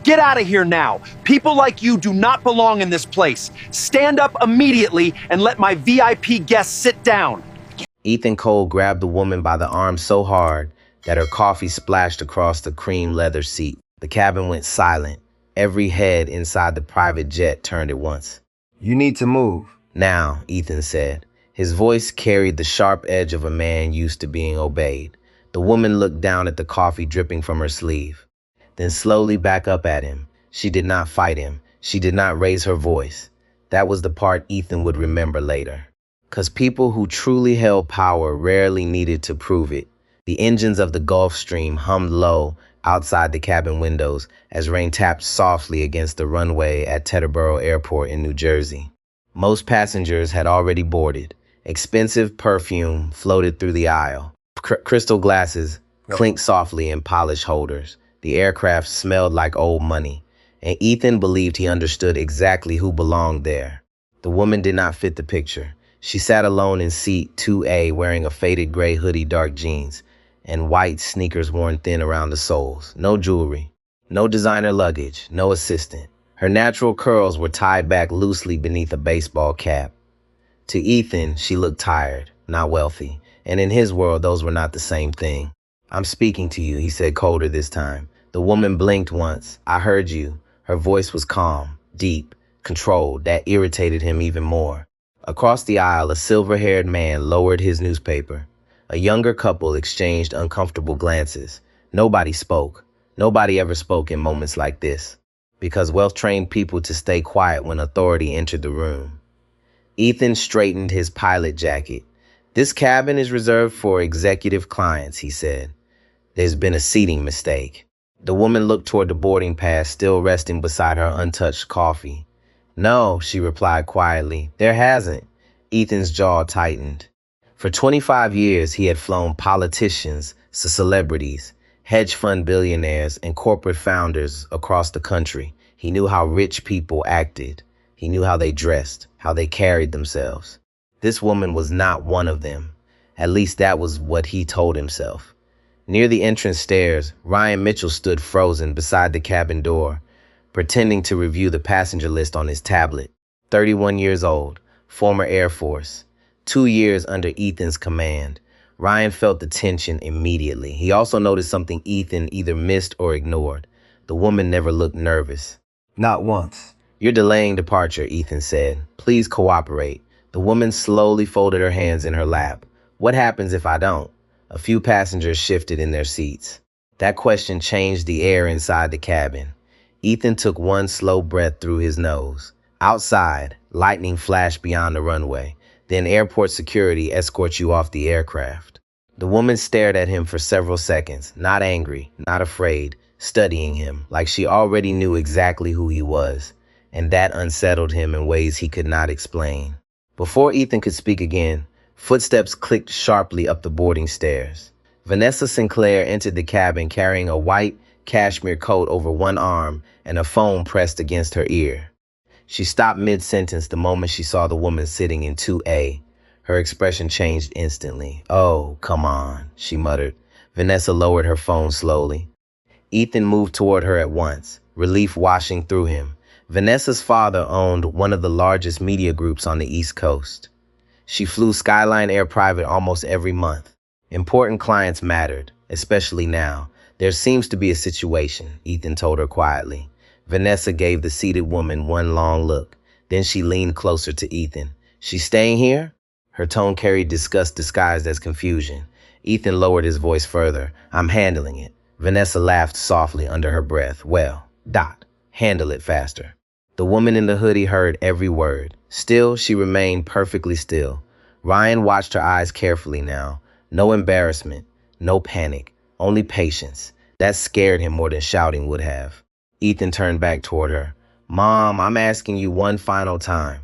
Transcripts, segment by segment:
Get out of here now. People like you do not belong in this place. Stand up immediately and let my VIP guests sit down. Ethan Cole grabbed the woman by the arm so hard that her coffee splashed across the cream leather seat. The cabin went silent. Every head inside the private jet turned at once. You need to move. Now, Ethan said. His voice carried the sharp edge of a man used to being obeyed. The woman looked down at the coffee dripping from her sleeve, then slowly back up at him. She did not fight him. She did not raise her voice. That was the part Ethan would remember later. 'Cause people who truly held power rarely needed to prove it. The engines of the Gulf Stream hummed low outside the cabin windows as rain tapped softly against the runway at Teterboro Airport in New Jersey. Most passengers had already boarded. Expensive perfume floated through the aisle. Crystal glasses clinked softly in polished holders. The aircraft smelled like old money, and Ethan believed he understood exactly who belonged there. The woman did not fit the picture. She sat alone in seat 2A wearing a faded gray hoodie, dark jeans, and white sneakers worn thin around the soles. No jewelry, no designer luggage, no assistant. Her natural curls were tied back loosely beneath a baseball cap. To Ethan, she looked tired, not wealthy, and in his world, those were not the same thing. "I'm speaking to you," he said colder this time. The woman blinked once. "I heard you." Her voice was calm, deep, controlled. That irritated him even more. Across the aisle, a silver-haired man lowered his newspaper. A younger couple exchanged uncomfortable glances. Nobody spoke. Nobody ever spoke in moments like this, because wealth trained people to stay quiet when authority entered the room. Ethan straightened his pilot jacket. "This cabin is reserved for executive clients," he said. "There's been a seating mistake." The woman looked toward the boarding pass still resting beside her untouched coffee. "No," she replied quietly, "there hasn't." Ethan's jaw tightened. For 25 years, he had flown politicians, celebrities, hedge fund billionaires, and corporate founders across the country. He knew how rich people acted. He knew how they dressed, how they carried themselves. This woman was not one of them. At least that was what he told himself. Near the entrance stairs, Ryan Mitchell stood frozen beside the cabin door, pretending to review the passenger list on his tablet. 31 years old, former Air Force, 2 years under Ethan's command. Ryan felt the tension immediately. He also noticed something Ethan either missed or ignored. The woman never looked nervous. Not once. "You're delaying departure," Ethan said. "Please cooperate." The woman slowly folded her hands in her lap. "What happens if I don't?" A few passengers shifted in their seats. That question changed the air inside the cabin. Ethan took one slow breath through his nose. Outside, lightning flashed beyond the runway. Then airport security escorts you off the aircraft. The woman stared at him for several seconds, not angry, not afraid, studying him like she already knew exactly who he was, and that unsettled him in ways he could not explain. Before Ethan could speak again, footsteps clicked sharply up the boarding stairs. Vanessa Sinclair entered the cabin carrying a white cashmere coat over one arm and a phone pressed against her ear. She stopped mid-sentence the moment she saw the woman sitting in 2A. Her expression changed instantly. "Oh, come on," she muttered. Vanessa lowered her phone slowly. Ethan moved toward her at once, relief washing through him. Vanessa's father owned one of the largest media groups on the East Coast. She flew Skyline Air Private almost every month. Important clients mattered, especially now. "There seems to be a situation," Ethan told her quietly. Vanessa gave the seated woman one long look. Then she leaned closer to Ethan. "She's staying here?" Her tone carried disgust disguised as confusion. Ethan lowered his voice further. "I'm handling it." Vanessa laughed softly under her breath. "Well, handle it faster." The woman in the hoodie heard every word. Still, she remained perfectly still. Ryan watched her eyes carefully now. No embarrassment, no panic, only patience. That scared him more than shouting would have. Ethan turned back toward her. "Mom, I'm asking you one final time."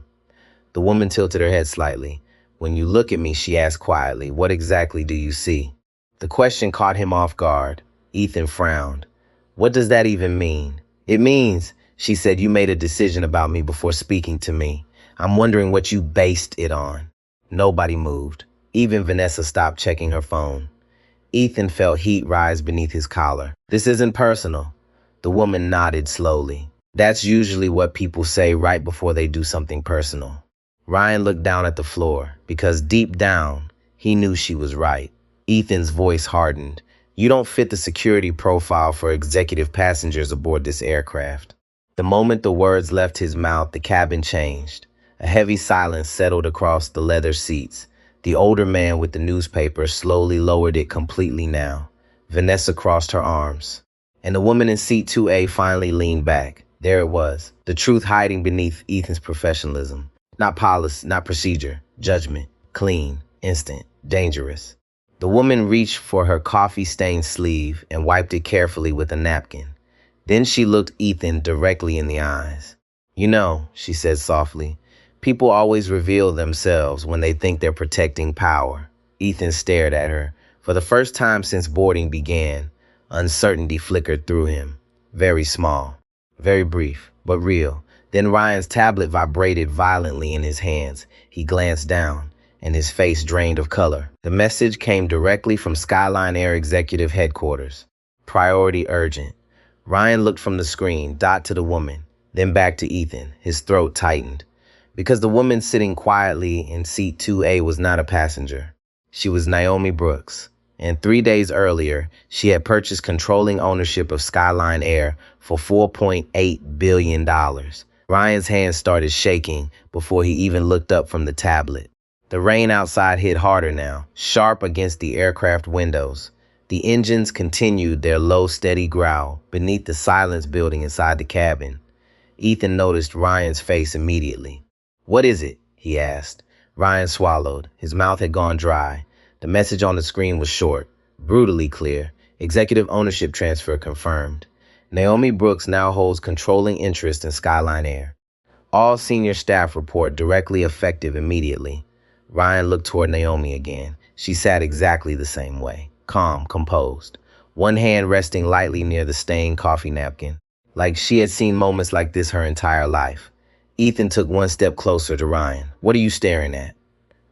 The woman tilted her head slightly. "When you look at me," she asked quietly, "what exactly do you see?" The question caught him off guard. Ethan frowned. "What does that even mean?" "It means," she said, "you made a decision about me before speaking to me. I'm wondering what you based it on." Nobody moved. Even Vanessa stopped checking her phone. Ethan felt heat rise beneath his collar. "This isn't personal." The woman nodded slowly. That's usually what people say right before they do something personal. Ryan looked down at the floor because deep down, he knew she was right. Ethan's voice hardened. You don't fit the security profile for executive passengers aboard this aircraft. The moment the words left his mouth, the cabin changed. A heavy silence settled across the leather seats. The older man with the newspaper slowly lowered it completely now. Vanessa crossed her arms. And the woman in seat 2A finally leaned back. There it was, the truth hiding beneath Ethan's professionalism. Not policy, not procedure, judgment, clean, instant, dangerous. The woman reached for her coffee-stained sleeve and wiped it carefully with a napkin. Then she looked Ethan directly in the eyes. You know, she said softly, people always reveal themselves when they think they're protecting power. Ethan stared at her. For the first time since boarding began, uncertainty flickered through him. Very small, very brief, but real. Then Ryan's tablet vibrated violently in his hands. He glanced down, and his face drained of color. The message came directly from Skyline Air Executive Headquarters. Priority urgent. Ryan looked from the screen, dot to the woman, then back to Ethan. His throat tightened. Because the woman sitting quietly in seat 2A was not a passenger. She was Naomi Brooks. And 3 days earlier, she had purchased controlling ownership of Skyline Air for $4.8 billion. Ryan's hands started shaking before he even looked up from the tablet. The rain outside hit harder now, sharp against the aircraft windows. The engines continued their low, steady growl beneath the silence building inside the cabin. Ethan noticed Ryan's face immediately. What is it? He asked. Ryan swallowed. His mouth had gone dry. The message on the screen was short, brutally clear. Executive ownership transfer confirmed. Naomi Brooks now holds controlling interest in Skyline Air. All senior staff report directly effective immediately. Ryan looked toward Naomi again. She sat exactly the same way, calm, composed, one hand resting lightly near the stained coffee napkin, like she had seen moments like this her entire life. Ethan took one step closer to Ryan. What are you staring at?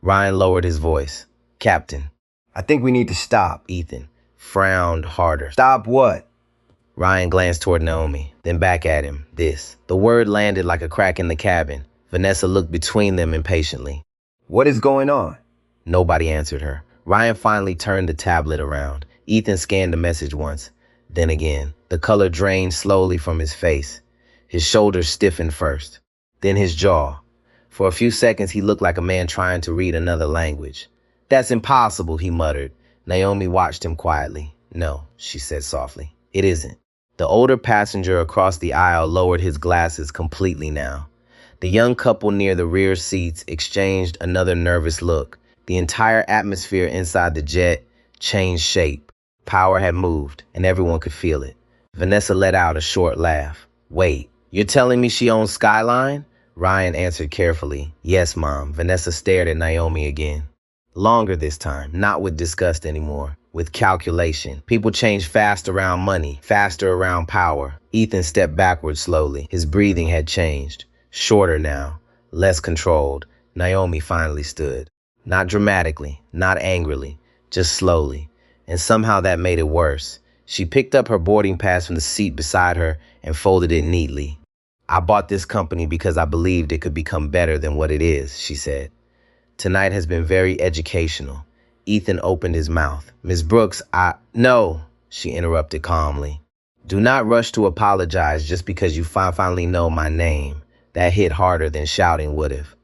Ryan lowered his voice. Captain. I think we need to stop. Ethan frowned harder. Stop what? Ryan glanced toward Naomi, then back at him. This. The word landed like a crack in the cabin. Vanessa looked between them impatiently. What is going on? Nobody answered her. Ryan finally turned the tablet around. Ethan scanned the message once, then again. The color drained slowly from his face. His shoulders stiffened first, then his jaw. For a few seconds, he looked like a man trying to read another language. That's impossible, he muttered. Naomi watched him quietly. No, she said softly. It isn't. The older passenger across the aisle lowered his glasses completely now. The young couple near the rear seats exchanged another nervous look. The entire atmosphere inside the jet changed shape. Power had moved, and everyone could feel it. Vanessa let out a short laugh. Wait, you're telling me she owns Skyline? Ryan answered carefully. Yes, Mom. Vanessa stared at Naomi again. Longer this time, not with disgust anymore, with calculation. People change fast around money, faster around power. Ethan stepped backward slowly. His breathing had changed. Shorter now, less controlled. Naomi finally stood. Not dramatically, not angrily, just slowly. And somehow that made it worse. She picked up her boarding pass from the seat beside her and folded it neatly. I bought this company because I believed it could become better than what it is, she said. Tonight has been very educational. Ethan opened his mouth. Ms. Brooks, No, she interrupted calmly. Do not rush to apologize just because you finally know my name. That hit harder than shouting would have.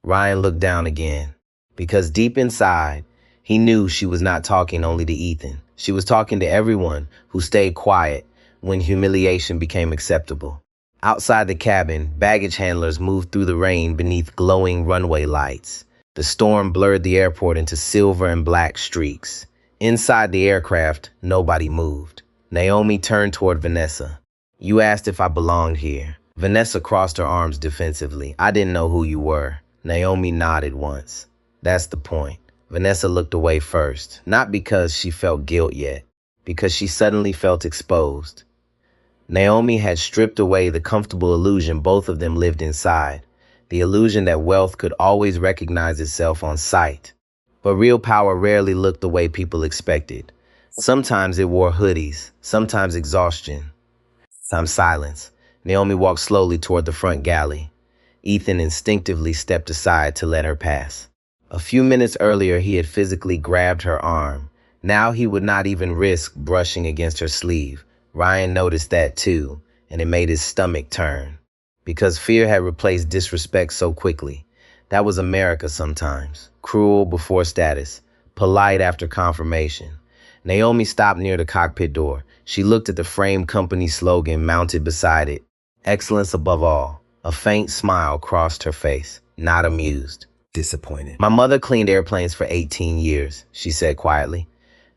Ryan looked down again, because deep inside, he knew she was not talking only to Ethan. She was talking to everyone who stayed quiet when humiliation became acceptable. Outside the cabin, baggage handlers moved through the rain beneath glowing runway lights. The storm blurred the airport into silver and black streaks. Inside the aircraft, nobody moved. Naomi turned toward Vanessa. You asked if I belonged here. Vanessa crossed her arms defensively. I didn't know who you were. Naomi nodded once. That's the point. Vanessa looked away first, not because she felt guilt yet, because she suddenly felt exposed. Naomi had stripped away the comfortable illusion both of them lived inside. The illusion that wealth could always recognize itself on sight. But real power rarely looked the way people expected. Sometimes it wore hoodies, sometimes exhaustion, Silence. Naomi walked slowly toward the front galley. Ethan instinctively stepped aside to let her pass. A few minutes earlier, he had physically grabbed her arm. Now he would not even risk brushing against her sleeve. Ryan noticed that too, and it made his stomach turn. Because fear had replaced disrespect so quickly. That was America sometimes. Cruel before status, polite after confirmation. Naomi stopped near the cockpit door. She looked at the frame company slogan mounted beside it. Excellence above all. A faint smile crossed her face, not amused. Disappointed. My mother cleaned airplanes for 18 years, she said quietly.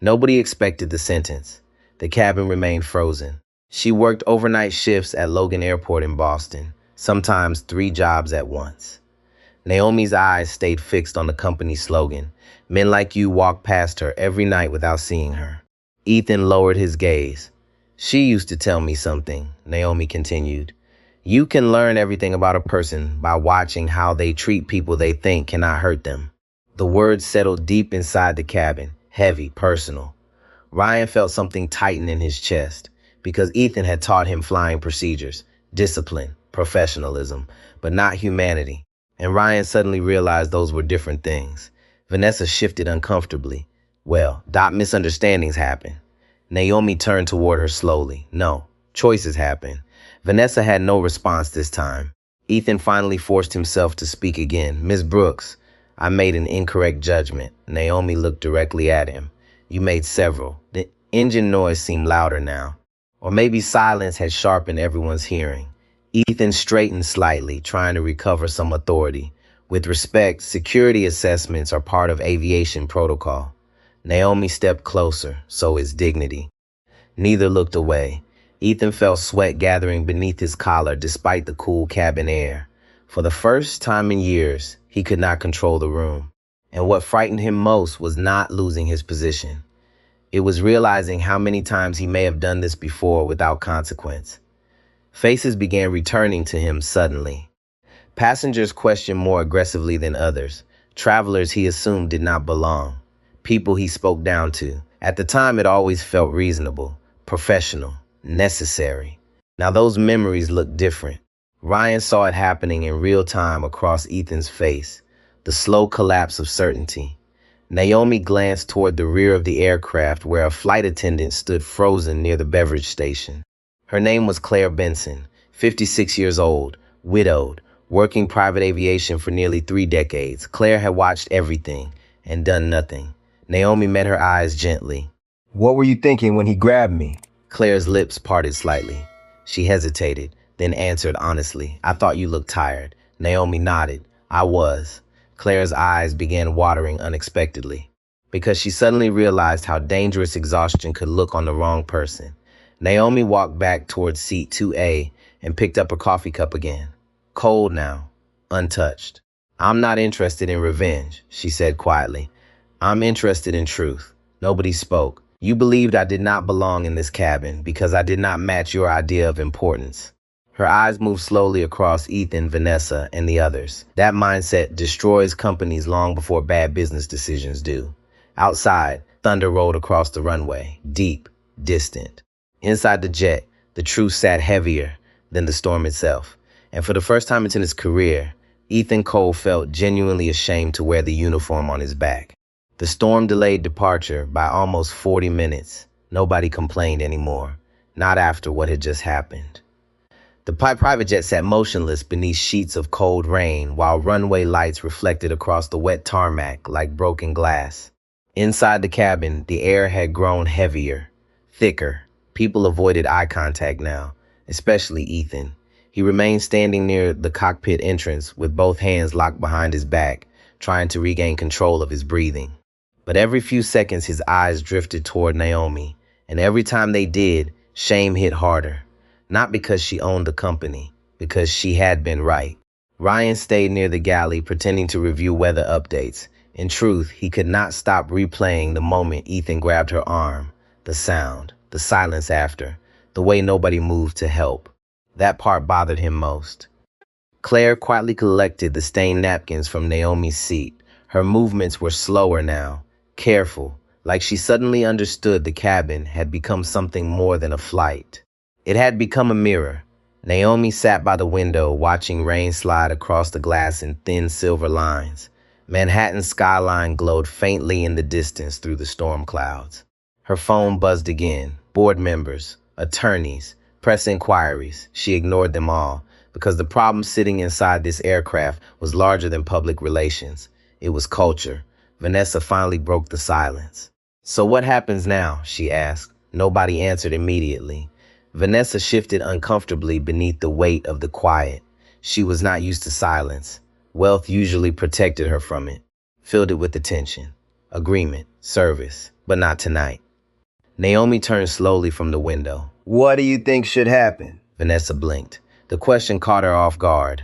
Nobody expected the sentence. The cabin remained frozen. She worked overnight shifts at Logan Airport in Boston, sometimes 3 jobs at once. Naomi's eyes stayed fixed on the company slogan. Men like you walk past her every night without seeing her. Ethan lowered his gaze. She used to tell me something, Naomi continued. You can learn everything about a person by watching how they treat people they think cannot hurt them. The words settled deep inside the cabin, heavy, personal. Ryan felt something tighten in his chest because Ethan had taught him flying procedures, discipline, professionalism, but not humanity. And Ryan suddenly realized those were different things. Vanessa shifted uncomfortably. Well, misunderstandings happen. Naomi turned toward her slowly. No, choices happen. Vanessa had no response this time. Ethan finally forced himself to speak again. Miss Brooks, I made an incorrect judgment. Naomi looked directly at him. You made several. The engine noise seemed louder now. Or maybe silence had sharpened everyone's hearing. Ethan straightened slightly, trying to recover some authority. With respect, security assessments are part of aviation protocol. Naomi stepped closer, so is dignity. Neither looked away. Ethan felt sweat gathering beneath his collar despite the cool cabin air. For the first time in years, he could not control the room. And what frightened him most was not losing his position. It was realizing how many times he may have done this before without consequence. Faces began returning to him suddenly. Passengers questioned more aggressively than others. Travelers he assumed did not belong. People he spoke down to. At the time, it always felt reasonable, professional, necessary. Now those memories looked different. Ryan saw it happening in real time across Ethan's face, the slow collapse of certainty. Naomi glanced toward the rear of the aircraft where a flight attendant stood frozen near the beverage station. Her name was Claire Benson, 56 years old, widowed, working private aviation for nearly 3 decades. Claire had watched everything and done nothing. Naomi met her eyes gently. What were you thinking when he grabbed me? Claire's lips parted slightly. She hesitated, then answered honestly. I thought you looked tired. Naomi nodded. I was. Claire's eyes began watering unexpectedly, because she suddenly realized how dangerous exhaustion could look on the wrong person. Naomi walked back towards seat 2A and picked up her coffee cup again. Cold now, untouched. I'm not interested in revenge, she said quietly. I'm interested in truth. Nobody spoke. You believed I did not belong in this cabin because I did not match your idea of importance. Her eyes moved slowly across Ethan, Vanessa, and the others. That mindset destroys companies long before bad business decisions do. Outside, thunder rolled across the runway, deep, distant. Inside the jet, the truth sat heavier than the storm itself. And for the first time in his career, Ethan Cole felt genuinely ashamed to wear the uniform on his back. The storm delayed departure by almost 40 minutes. Nobody complained anymore, not after what had just happened. The private jet sat motionless beneath sheets of cold rain while runway lights reflected across the wet tarmac like broken glass. Inside the cabin, the air had grown heavier, thicker. People avoided eye contact now, especially Ethan. He remained standing near the cockpit entrance with both hands locked behind his back, trying to regain control of his breathing. But every few seconds, his eyes drifted toward Naomi, and every time they did, shame hit harder. Not because she owned the company, because she had been right. Ryan stayed near the galley, pretending to review weather updates. In truth, he could not stop replaying the moment Ethan grabbed her arm, the sound, the silence after, the way nobody moved to help. That part bothered him most. Claire quietly collected the stained napkins from Naomi's seat. Her movements were slower now, careful, like she suddenly understood the cabin had become something more than a flight. It had become a mirror. Naomi sat by the window, watching rain slide across the glass in thin silver lines. Manhattan's skyline glowed faintly in the distance through the storm clouds. Her phone buzzed again. Board members, attorneys, press inquiries. She ignored them all, because the problem sitting inside this aircraft was larger than public relations. It was culture. Vanessa finally broke the silence. "So what happens now?" she asked. Nobody answered immediately. Vanessa shifted uncomfortably beneath the weight of the quiet. She was not used to silence. Wealth usually protected her from it, filled it with attention, agreement, service, but not tonight. Naomi turned slowly from the window. What do you think should happen? Vanessa blinked. The question caught her off guard.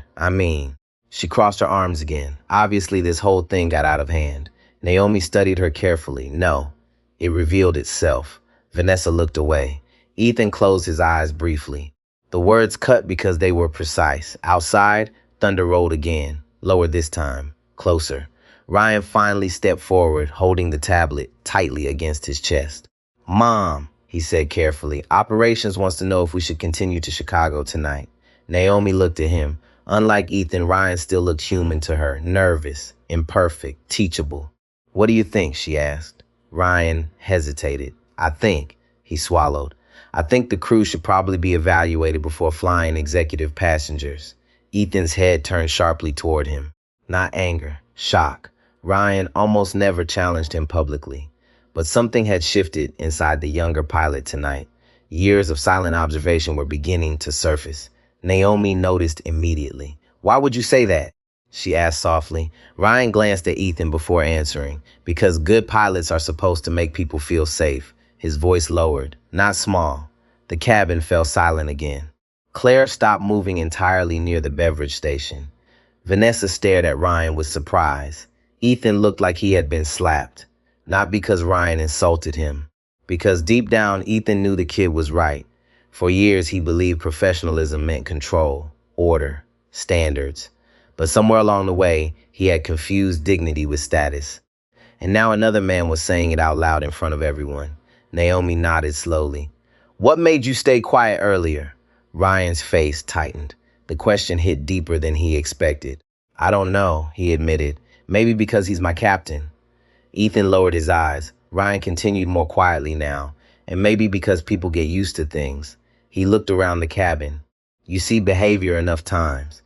She crossed her arms again. Obviously, this whole thing got out of hand. Naomi studied her carefully. No, it revealed itself. Vanessa looked away. Ethan closed his eyes briefly. The words cut because they were precise. Outside, thunder rolled again, lower this time, closer. Ryan finally stepped forward, holding the tablet tightly against his chest. "Mom," he said carefully, "Operations wants to know if we should continue to Chicago tonight." Naomi looked at him. Unlike Ethan, Ryan still looked human to her, nervous, imperfect, teachable. "What do you think?" she asked. Ryan hesitated. He swallowed. "I think the crew should probably be evaluated before flying executive passengers." Ethan's head turned sharply toward him. Not anger, shock. Ryan almost never challenged him publicly. But something had shifted inside the younger pilot tonight. Years of silent observation were beginning to surface. Naomi noticed immediately. "Why would you say that?" she asked softly. Ryan glanced at Ethan before answering. "Because good pilots are supposed to make people feel safe." His voice lowered, not small. The cabin fell silent again. Claire stopped moving entirely near the beverage station. Vanessa stared at Ryan with surprise. Ethan looked like he had been slapped. Not because Ryan insulted him. Because deep down, Ethan knew the kid was right. For years, he believed professionalism meant control, order, standards. But somewhere along the way, he had confused dignity with status. And now another man was saying it out loud in front of everyone. Naomi nodded slowly. "What made you stay quiet earlier?" Ryan's face tightened. The question hit deeper than he expected. "I don't know," he admitted. "Maybe because he's my captain." Ethan lowered his eyes. Ryan continued more quietly now. "And maybe because people get used to things." He looked around the cabin. "You see behavior enough times.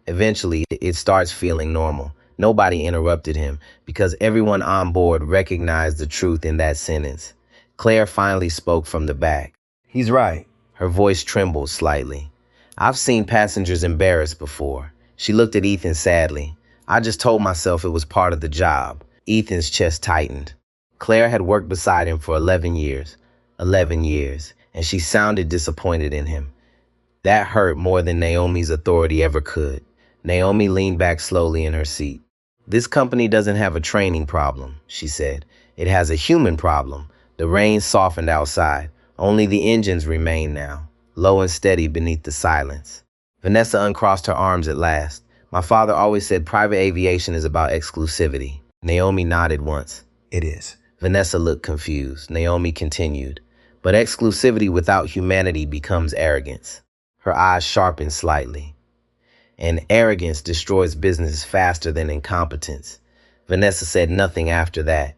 Eventually, it starts feeling normal." Nobody interrupted him because everyone on board recognized the truth in that sentence. Claire finally spoke from the back. "He's right." Her voice trembled slightly. "I've seen passengers embarrassed before." She looked at Ethan sadly. "I just told myself it was part of the job." Ethan's chest tightened. Claire had worked beside him for 11 years. 11 years. And she sounded disappointed in him. That hurt more than Naomi's authority ever could. Naomi leaned back slowly in her seat. "This company doesn't have a training problem," she said. "It has a human problem." The rain softened outside. Only the engines remained now, low and steady beneath the silence. Vanessa uncrossed her arms at last. "My father always said private aviation is about exclusivity." Naomi nodded once. "It is." Vanessa looked confused. Naomi continued. "But exclusivity without humanity becomes arrogance." Her eyes sharpened slightly. "And arrogance destroys business faster than incompetence." Vanessa said nothing after that,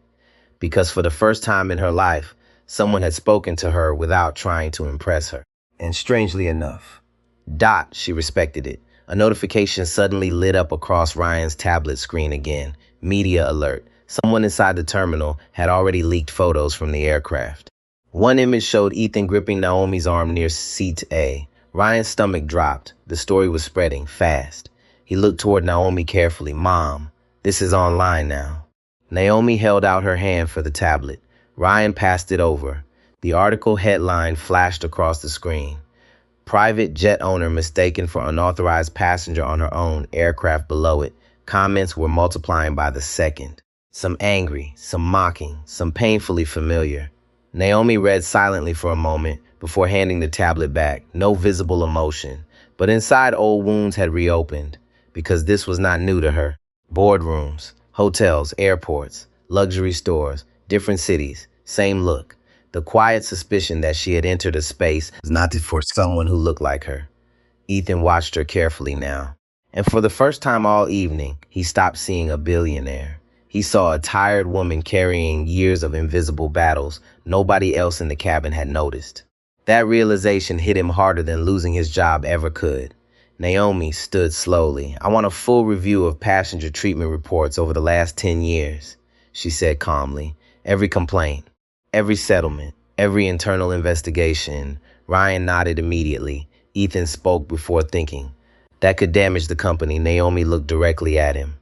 because for the first time in her life, someone had spoken to her without trying to impress her. "And strangely enough." She respected it. A notification suddenly lit up across Ryan's tablet screen again. Media alert. Someone inside the terminal had already leaked photos from the aircraft. One image showed Ethan gripping Naomi's arm near seat A. Ryan's stomach dropped. The story was spreading fast. He looked toward Naomi carefully. "Mom, this is online now." Naomi held out her hand for the tablet. Ryan passed it over. The article headline flashed across the screen. "Private jet owner mistaken for unauthorized passenger on her own aircraft." Below it, comments were multiplying by the second. Some angry, some mocking, some painfully familiar. Naomi read silently for a moment before handing the tablet back. No visible emotion. But inside, old wounds had reopened, because this was not new to her. Boardrooms, hotels, airports, luxury stores, different cities, same look. the quiet suspicion that she had entered a space was not for someone who looked like her. Ethan watched her carefully now, and for the first time all evening, he stopped seeing a billionaire. He saw a tired woman carrying years of invisible battles nobody else in the cabin had noticed. That realization hit him harder than losing his job ever could. Naomi stood slowly. "I want a full review of passenger treatment reports over the last 10 years, she said calmly. "Every complaint, every settlement, every internal investigation." Ryan nodded immediately. Ethan spoke before thinking. "That could damage the company." Naomi looked directly at him.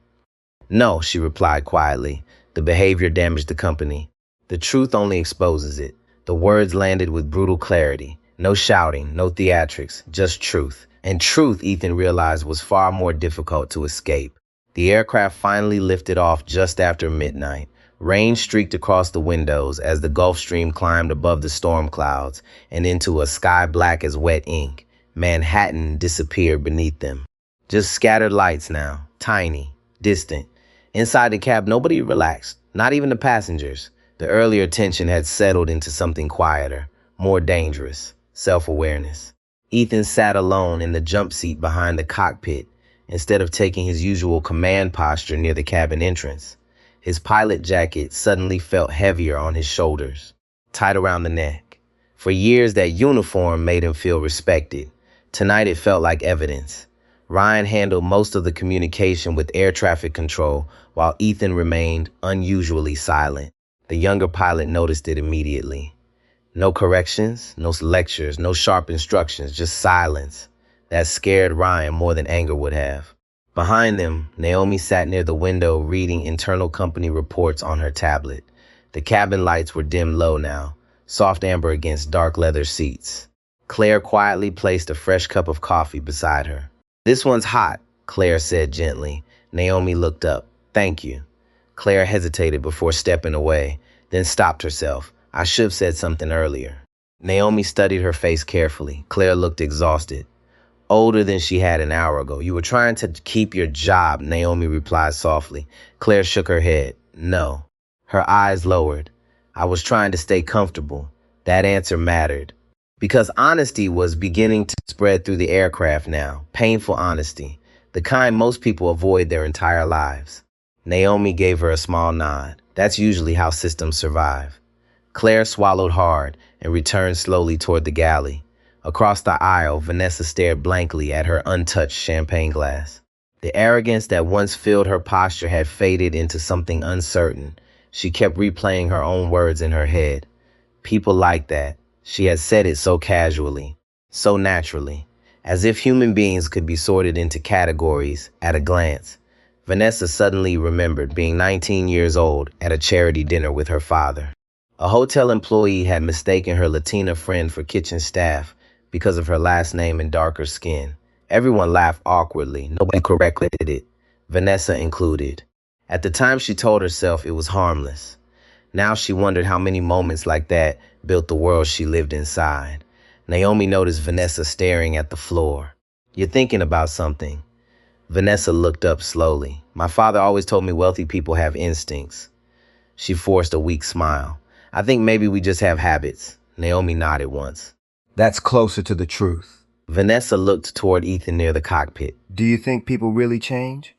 "No," she replied quietly. "The behavior damaged the company. The truth only exposes it." The words landed with brutal clarity. No shouting, no theatrics, just truth. And truth, Ethan realized, was far more difficult to escape. The aircraft finally lifted off just after midnight. Rain streaked across the windows as the Gulf Stream climbed above the storm clouds and into a sky black as wet ink. Manhattan disappeared beneath them. Just scattered lights now, tiny, distant. Inside the cab, nobody relaxed, not even the passengers. The earlier tension had settled into something quieter, more dangerous, self-awareness. Ethan sat alone in the jump seat behind the cockpit instead of taking his usual command posture near the cabin entrance. His pilot jacket suddenly felt heavier on his shoulders, tight around the neck. For years, that uniform made him feel respected. Tonight, it felt like evidence. Ryan handled most of the communication with air traffic control, while Ethan remained unusually silent. The younger pilot noticed it immediately. No corrections, no lectures, no sharp instructions, just silence. That scared Ryan more than anger would have. Behind them, Naomi sat near the window reading internal company reports on her tablet. The cabin lights were dimmed low now, soft amber against dark leather seats. Claire quietly placed a fresh cup of coffee beside her. "This one's hot," Claire said gently. Naomi looked up. "Thank you." Claire hesitated before stepping away, then stopped herself. "I should have said something earlier." Naomi studied her face carefully. Claire looked exhausted, older than she had an hour ago. "You were trying to keep your job," Naomi replied softly. Claire shook her head. "No." Her eyes lowered. "I was trying to stay comfortable." That answer mattered, because honesty was beginning to spread through the aircraft now. Painful honesty, the kind most people avoid their entire lives. Naomi gave her a small nod. That's usually how systems survive. Claire swallowed hard and returned slowly toward the galley. Across the aisle, Vanessa stared blankly at her untouched champagne glass. The arrogance that once filled her posture had faded into something uncertain. She kept replaying her own words in her head. People like that. She had said it so casually, so naturally, as if human beings could be sorted into categories at a glance. Vanessa suddenly remembered being 19 years old at a charity dinner with her father. A hotel employee had mistaken her Latina friend for kitchen staff because of her last name and darker skin. Everyone laughed awkwardly. Nobody corrected it, Vanessa included. At the time, she told herself it was harmless. Now she wondered how many moments like that built the world she lived inside. Naomi noticed Vanessa staring at the floor. "You're thinking about something." Vanessa looked up slowly. "My father always told me wealthy people have instincts." She forced a weak smile. "I think maybe we just have habits." Naomi nodded once. That's closer to the truth. Vanessa looked toward Ethan near the cockpit. Do you think people really change?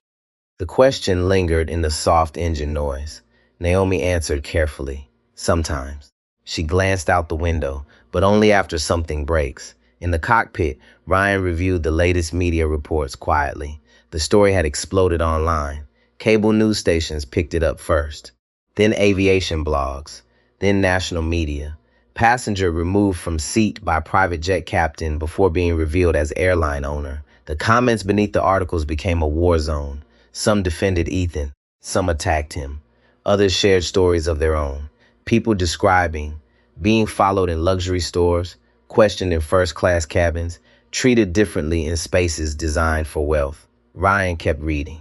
The question lingered in the soft engine noise. Naomi answered carefully. "Sometimes." She glanced out the window, but only after something breaks. In the cockpit, Ryan reviewed the latest media reports quietly. The story had exploded online. Cable news stations picked it up first, then aviation blogs, then national media. Passenger removed from seat by private jet captain before being revealed as airline owner. The comments beneath the articles became a war zone. Some defended Ethan, some attacked him. Others shared stories of their own. People describing being followed in luxury stores, questioned in first-class cabins, treated differently in spaces designed for wealth. Ryan kept reading.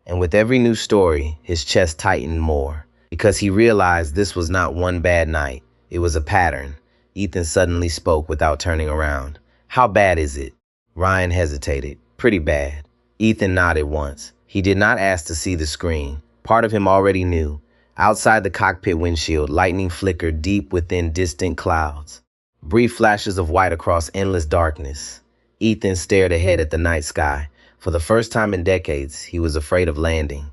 And with every new story, his chest tightened more, because he realized this was not one bad night. It was a pattern. Ethan suddenly spoke without turning around. "How bad is it?" Ryan hesitated. "Pretty bad." Ethan nodded once. He did not ask to see the screen. Part of him already knew. Outside the cockpit windshield, lightning flickered deep within distant clouds. Brief flashes of white across endless darkness. Ethan stared ahead at the night sky. For the first time in decades, he was afraid of landing.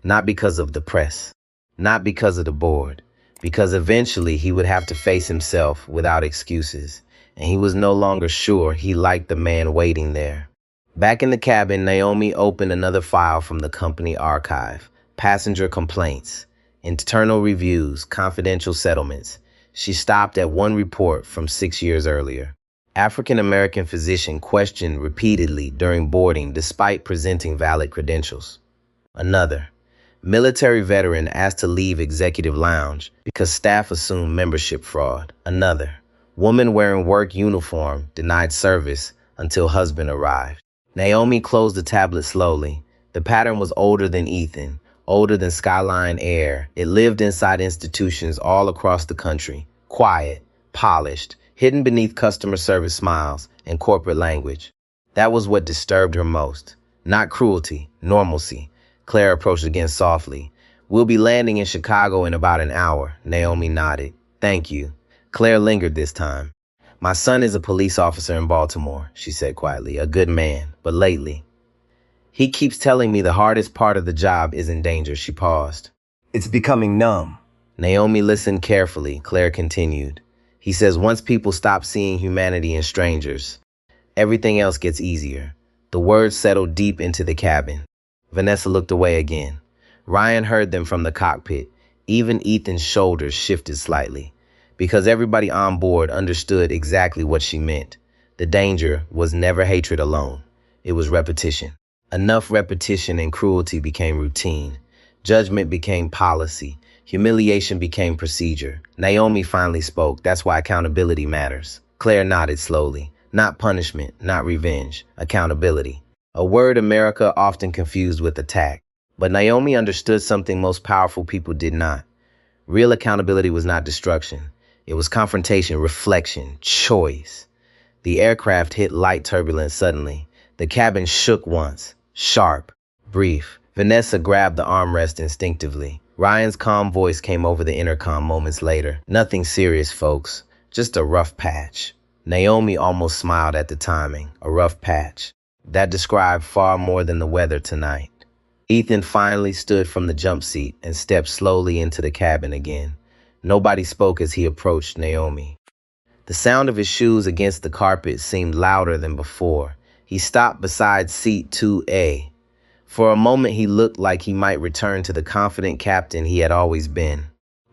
Not because of the press, not because of the board, because eventually he would have to face himself without excuses, and he was no longer sure he liked the man waiting there. Back in the cabin, Naomi opened another file from the company archive. Passenger complaints, internal reviews, confidential settlements. She stopped at one report from 6 years earlier. African-American physician questioned repeatedly during boarding despite presenting valid credentials. Another. Military veteran asked to leave executive lounge because staff assumed membership fraud. Another. Woman wearing work uniform denied service until husband arrived. Naomi closed the tablet slowly. The pattern was older than Ethan, older than Skyline Air. It lived inside institutions all across the country, quiet, polished, hidden beneath customer service smiles and corporate language. That was what disturbed her most. Not cruelty, normalcy. Claire approached again softly. We'll be landing in Chicago in about an hour. Naomi nodded. Thank you. Claire lingered this time. My son is a police officer in Baltimore, she said quietly, a good man, but lately. He keeps telling me the hardest part of the job is in danger. She paused. It's becoming numb. Naomi listened carefully. Claire continued. He says once people stop seeing humanity in strangers, everything else gets easier. The words settled deep into the cabin. Vanessa looked away again. Ryan heard them from the cockpit. Even Ethan's shoulders shifted slightly, because everybody on board understood exactly what she meant. The danger was never hatred alone. It was repetition. Enough repetition and cruelty became routine. Judgment became policy. Humiliation became procedure. Naomi finally spoke. That's why accountability matters. Claire nodded slowly. Not punishment, not revenge. Accountability. A word America often confused with attack. But Naomi understood something most powerful people did not. Real accountability was not destruction. It was confrontation, reflection, choice. The aircraft hit light turbulence suddenly. The cabin shook once. Sharp. Brief. Vanessa grabbed the armrest instinctively. Ryan's calm voice came over the intercom moments later. Nothing serious, folks. Just a rough patch. Naomi almost smiled at the timing. A rough patch. That described far more than the weather tonight. Ethan finally stood from the jump seat and stepped slowly into the cabin again. Nobody spoke as he approached Naomi. The sound of his shoes against the carpet seemed louder than before. He stopped beside seat 2A. For a moment, he looked like he might return to the confident captain he had always been.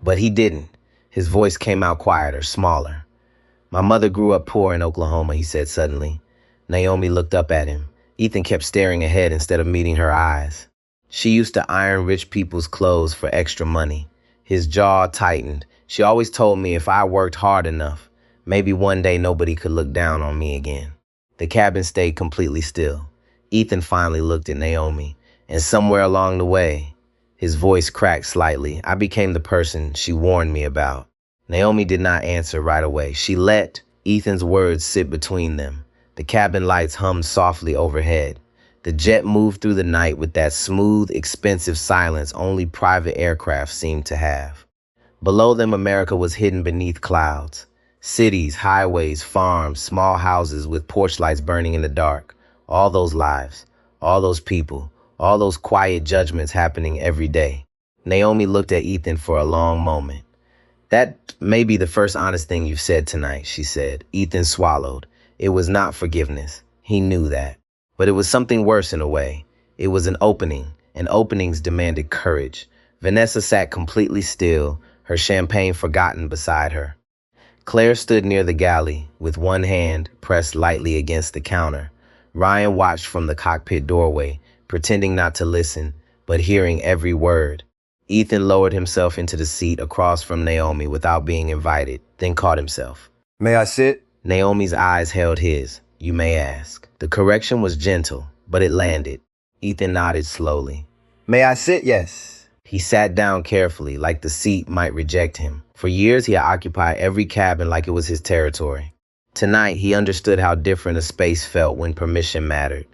But he didn't. His voice came out quieter, smaller. My mother grew up poor in Oklahoma, he said suddenly. Naomi looked up at him. Ethan kept staring ahead instead of meeting her eyes. She used to iron rich people's clothes for extra money. His jaw tightened. She always told me if I worked hard enough, maybe one day nobody could look down on me again. The cabin stayed completely still. Ethan finally looked at Naomi, and somewhere along the way, his voice cracked slightly. I became the person she warned me about. Naomi did not answer right away. She let Ethan's words sit between them. The cabin lights hummed softly overhead. The jet moved through the night with that smooth, expensive silence only private aircraft seemed to have. Below them, America was hidden beneath clouds. Cities, highways, farms, small houses with porch lights burning in the dark. All those lives, all those people, all those quiet judgments happening every day. Naomi looked at Ethan for a long moment. That may be the first honest thing you've said tonight, she said. Ethan swallowed. It was not forgiveness. He knew that. But it was something worse in a way. It was an opening, and openings demanded courage. Vanessa sat completely still, her champagne forgotten beside her. Claire stood near the galley, with one hand pressed lightly against the counter. Ryan watched from the cockpit doorway, pretending not to listen, but hearing every word. Ethan lowered himself into the seat across from Naomi without being invited, then caught himself. May I sit? Naomi's eyes held his. You may ask. The correction was gentle, but it landed. Ethan nodded slowly. May I sit? Yes. He sat down carefully, like the seat might reject him. For years, he had occupied every cabin like it was his territory. Tonight, he understood how different a space felt when permission mattered.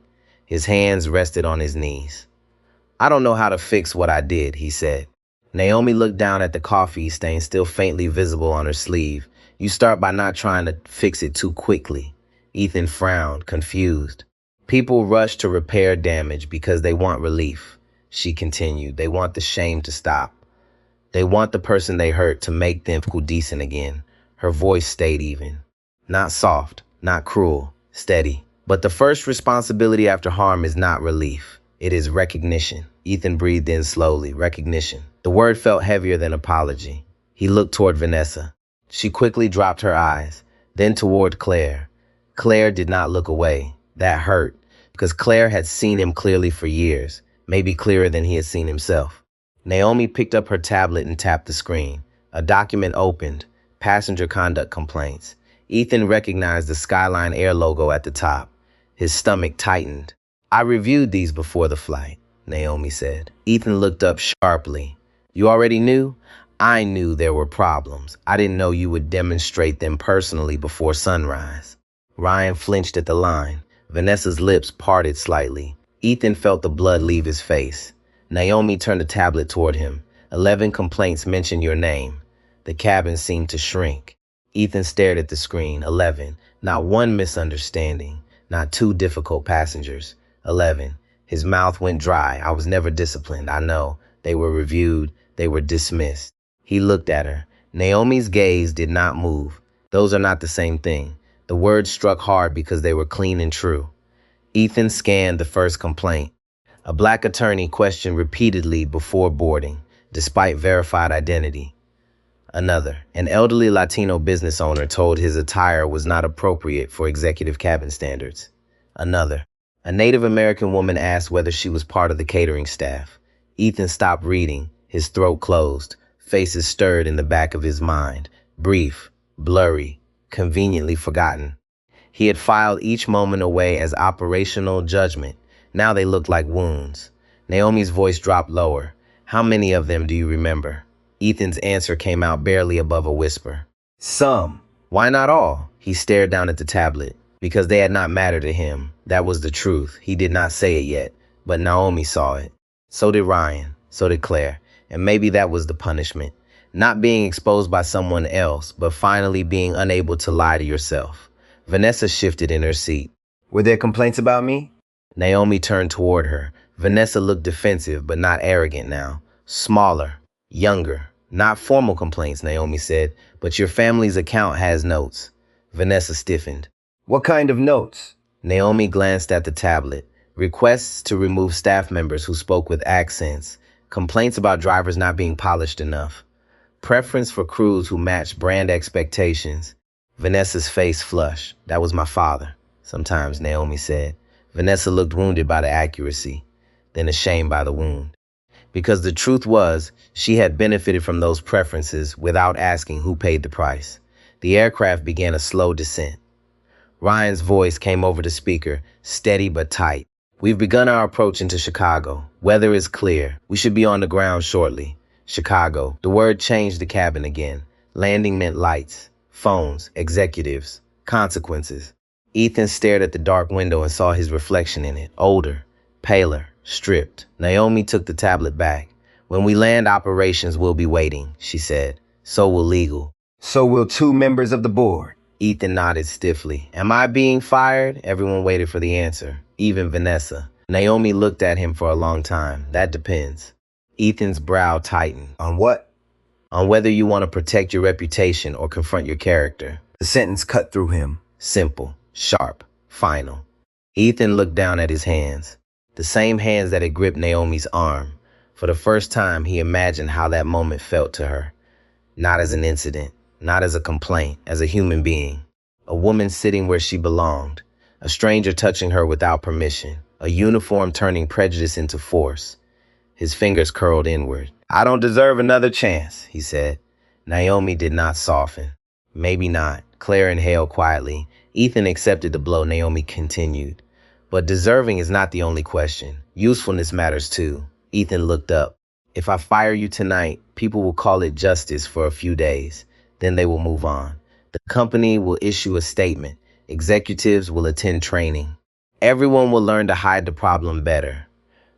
His hands rested on his knees. I don't know how to fix what I did, he said. Naomi looked down at the coffee stain still faintly visible on her sleeve. You start by not trying to fix it too quickly. Ethan frowned, confused. People rush to repair damage because they want relief, she continued. They want the shame to stop. They want the person they hurt to make them feel decent again. Her voice stayed even. Not soft, not cruel, steady. But the first responsibility after harm is not relief. It is recognition. Ethan breathed in slowly. Recognition. The word felt heavier than apology. He looked toward Vanessa. She quickly dropped her eyes, then toward Claire. Claire did not look away. That hurt, because Claire had seen him clearly for years, maybe clearer than he had seen himself. Naomi picked up her tablet and tapped the screen. A document opened. Passenger conduct complaints. Ethan recognized the Skyline Air logo at the top. His stomach tightened. I reviewed these before the flight, Naomi said. Ethan looked up sharply. You already knew? I knew there were problems. I didn't know you would demonstrate them personally before sunrise. Ryan flinched at the line. Vanessa's lips parted slightly. Ethan felt the blood leave his face. Naomi turned the tablet toward him. 11 complaints mention your name. The cabin seemed to shrink. Ethan stared at the screen. 11. Not one misunderstanding. Not 2 difficult passengers. 11. His mouth went dry. I was never disciplined. I know. They were reviewed. They were dismissed. He looked at her. Naomi's gaze did not move. Those are not the same thing. The words struck hard because they were clean and true. Ethan scanned the first complaint. A black attorney questioned repeatedly before boarding, despite verified identity. Another, an elderly Latino business owner told his attire was not appropriate for executive cabin standards. Another, a Native American woman asked whether she was part of the catering staff. Ethan stopped reading, his throat closed, faces stirred in the back of his mind, brief, blurry, conveniently forgotten. He had filed each moment away as operational judgment. Now they looked like wounds. Naomi's voice dropped lower. How many of them do you remember? Ethan's answer came out barely above a whisper. Some. Why not all? He stared down at the tablet. Because they had not mattered to him. That was the truth. He did not say it yet, but Naomi saw it. So did Ryan. So did Claire. And maybe that was the punishment. Not being exposed by someone else, but finally being unable to lie to yourself. Vanessa shifted in her seat. Were there complaints about me? Naomi turned toward her. Vanessa looked defensive, but not arrogant now. Smaller, younger. Not formal complaints, Naomi said, but your family's account has notes. Vanessa stiffened. What kind of notes? Naomi glanced at the tablet. Requests to remove staff members who spoke with accents. Complaints about drivers not being polished enough. Preference for crews who matched brand expectations. Vanessa's face flushed. That was my father, sometimes, Naomi said. Vanessa looked wounded by the accuracy, then ashamed by the wound. Because the truth was, she had benefited from those preferences without asking who paid the price. The aircraft began a slow descent. Ryan's voice came over the speaker, steady but tight. We've begun our approach into Chicago. Weather is clear. We should be on the ground shortly. Chicago. The word changed the cabin again. Landing meant lights, phones, executives, consequences. Ethan stared at the dark window and saw his reflection in it, older, paler, stripped. Naomi took the tablet back. When we land, operations will be waiting, she said. So will legal. So will 2 members of the board. Ethan nodded stiffly. Am I being fired? Everyone waited for the answer, even Vanessa. Naomi looked at him for a long time. That depends. Ethan's brow tightened. On what? On whether you want to protect your reputation or confront your character. The sentence cut through him. Simple, sharp, final. Ethan looked down at his hands. The same hands that had gripped Naomi's arm. For the first time, he imagined how that moment felt to her. Not as an incident, not as a complaint, as a human being. A woman sitting where she belonged. A stranger touching her without permission. A uniform turning prejudice into force. His fingers curled inward. I don't deserve another chance, he said. Naomi did not soften. Maybe not. Claire inhaled quietly. Ethan accepted the blow. Naomi continued. But deserving is not the only question. Usefulness matters too. Ethan looked up. If I fire you tonight, people will call it justice for a few days. Then they will move on. The company will issue a statement. Executives will attend training. Everyone will learn to hide the problem better.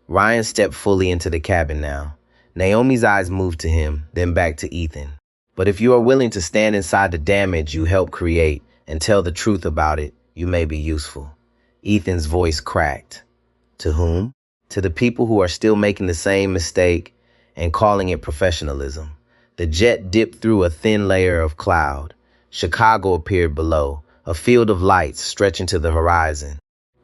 Ryan stepped fully into the cabin now. Naomi's eyes moved to him, then back to Ethan. But if you are willing to stand inside the damage you helped create and tell the truth about it, you may be useful. Ethan's voice cracked. To whom? To the people who are still making the same mistake and calling it professionalism. The jet dipped through a thin layer of cloud. Chicago appeared below, a field of lights stretching to the horizon.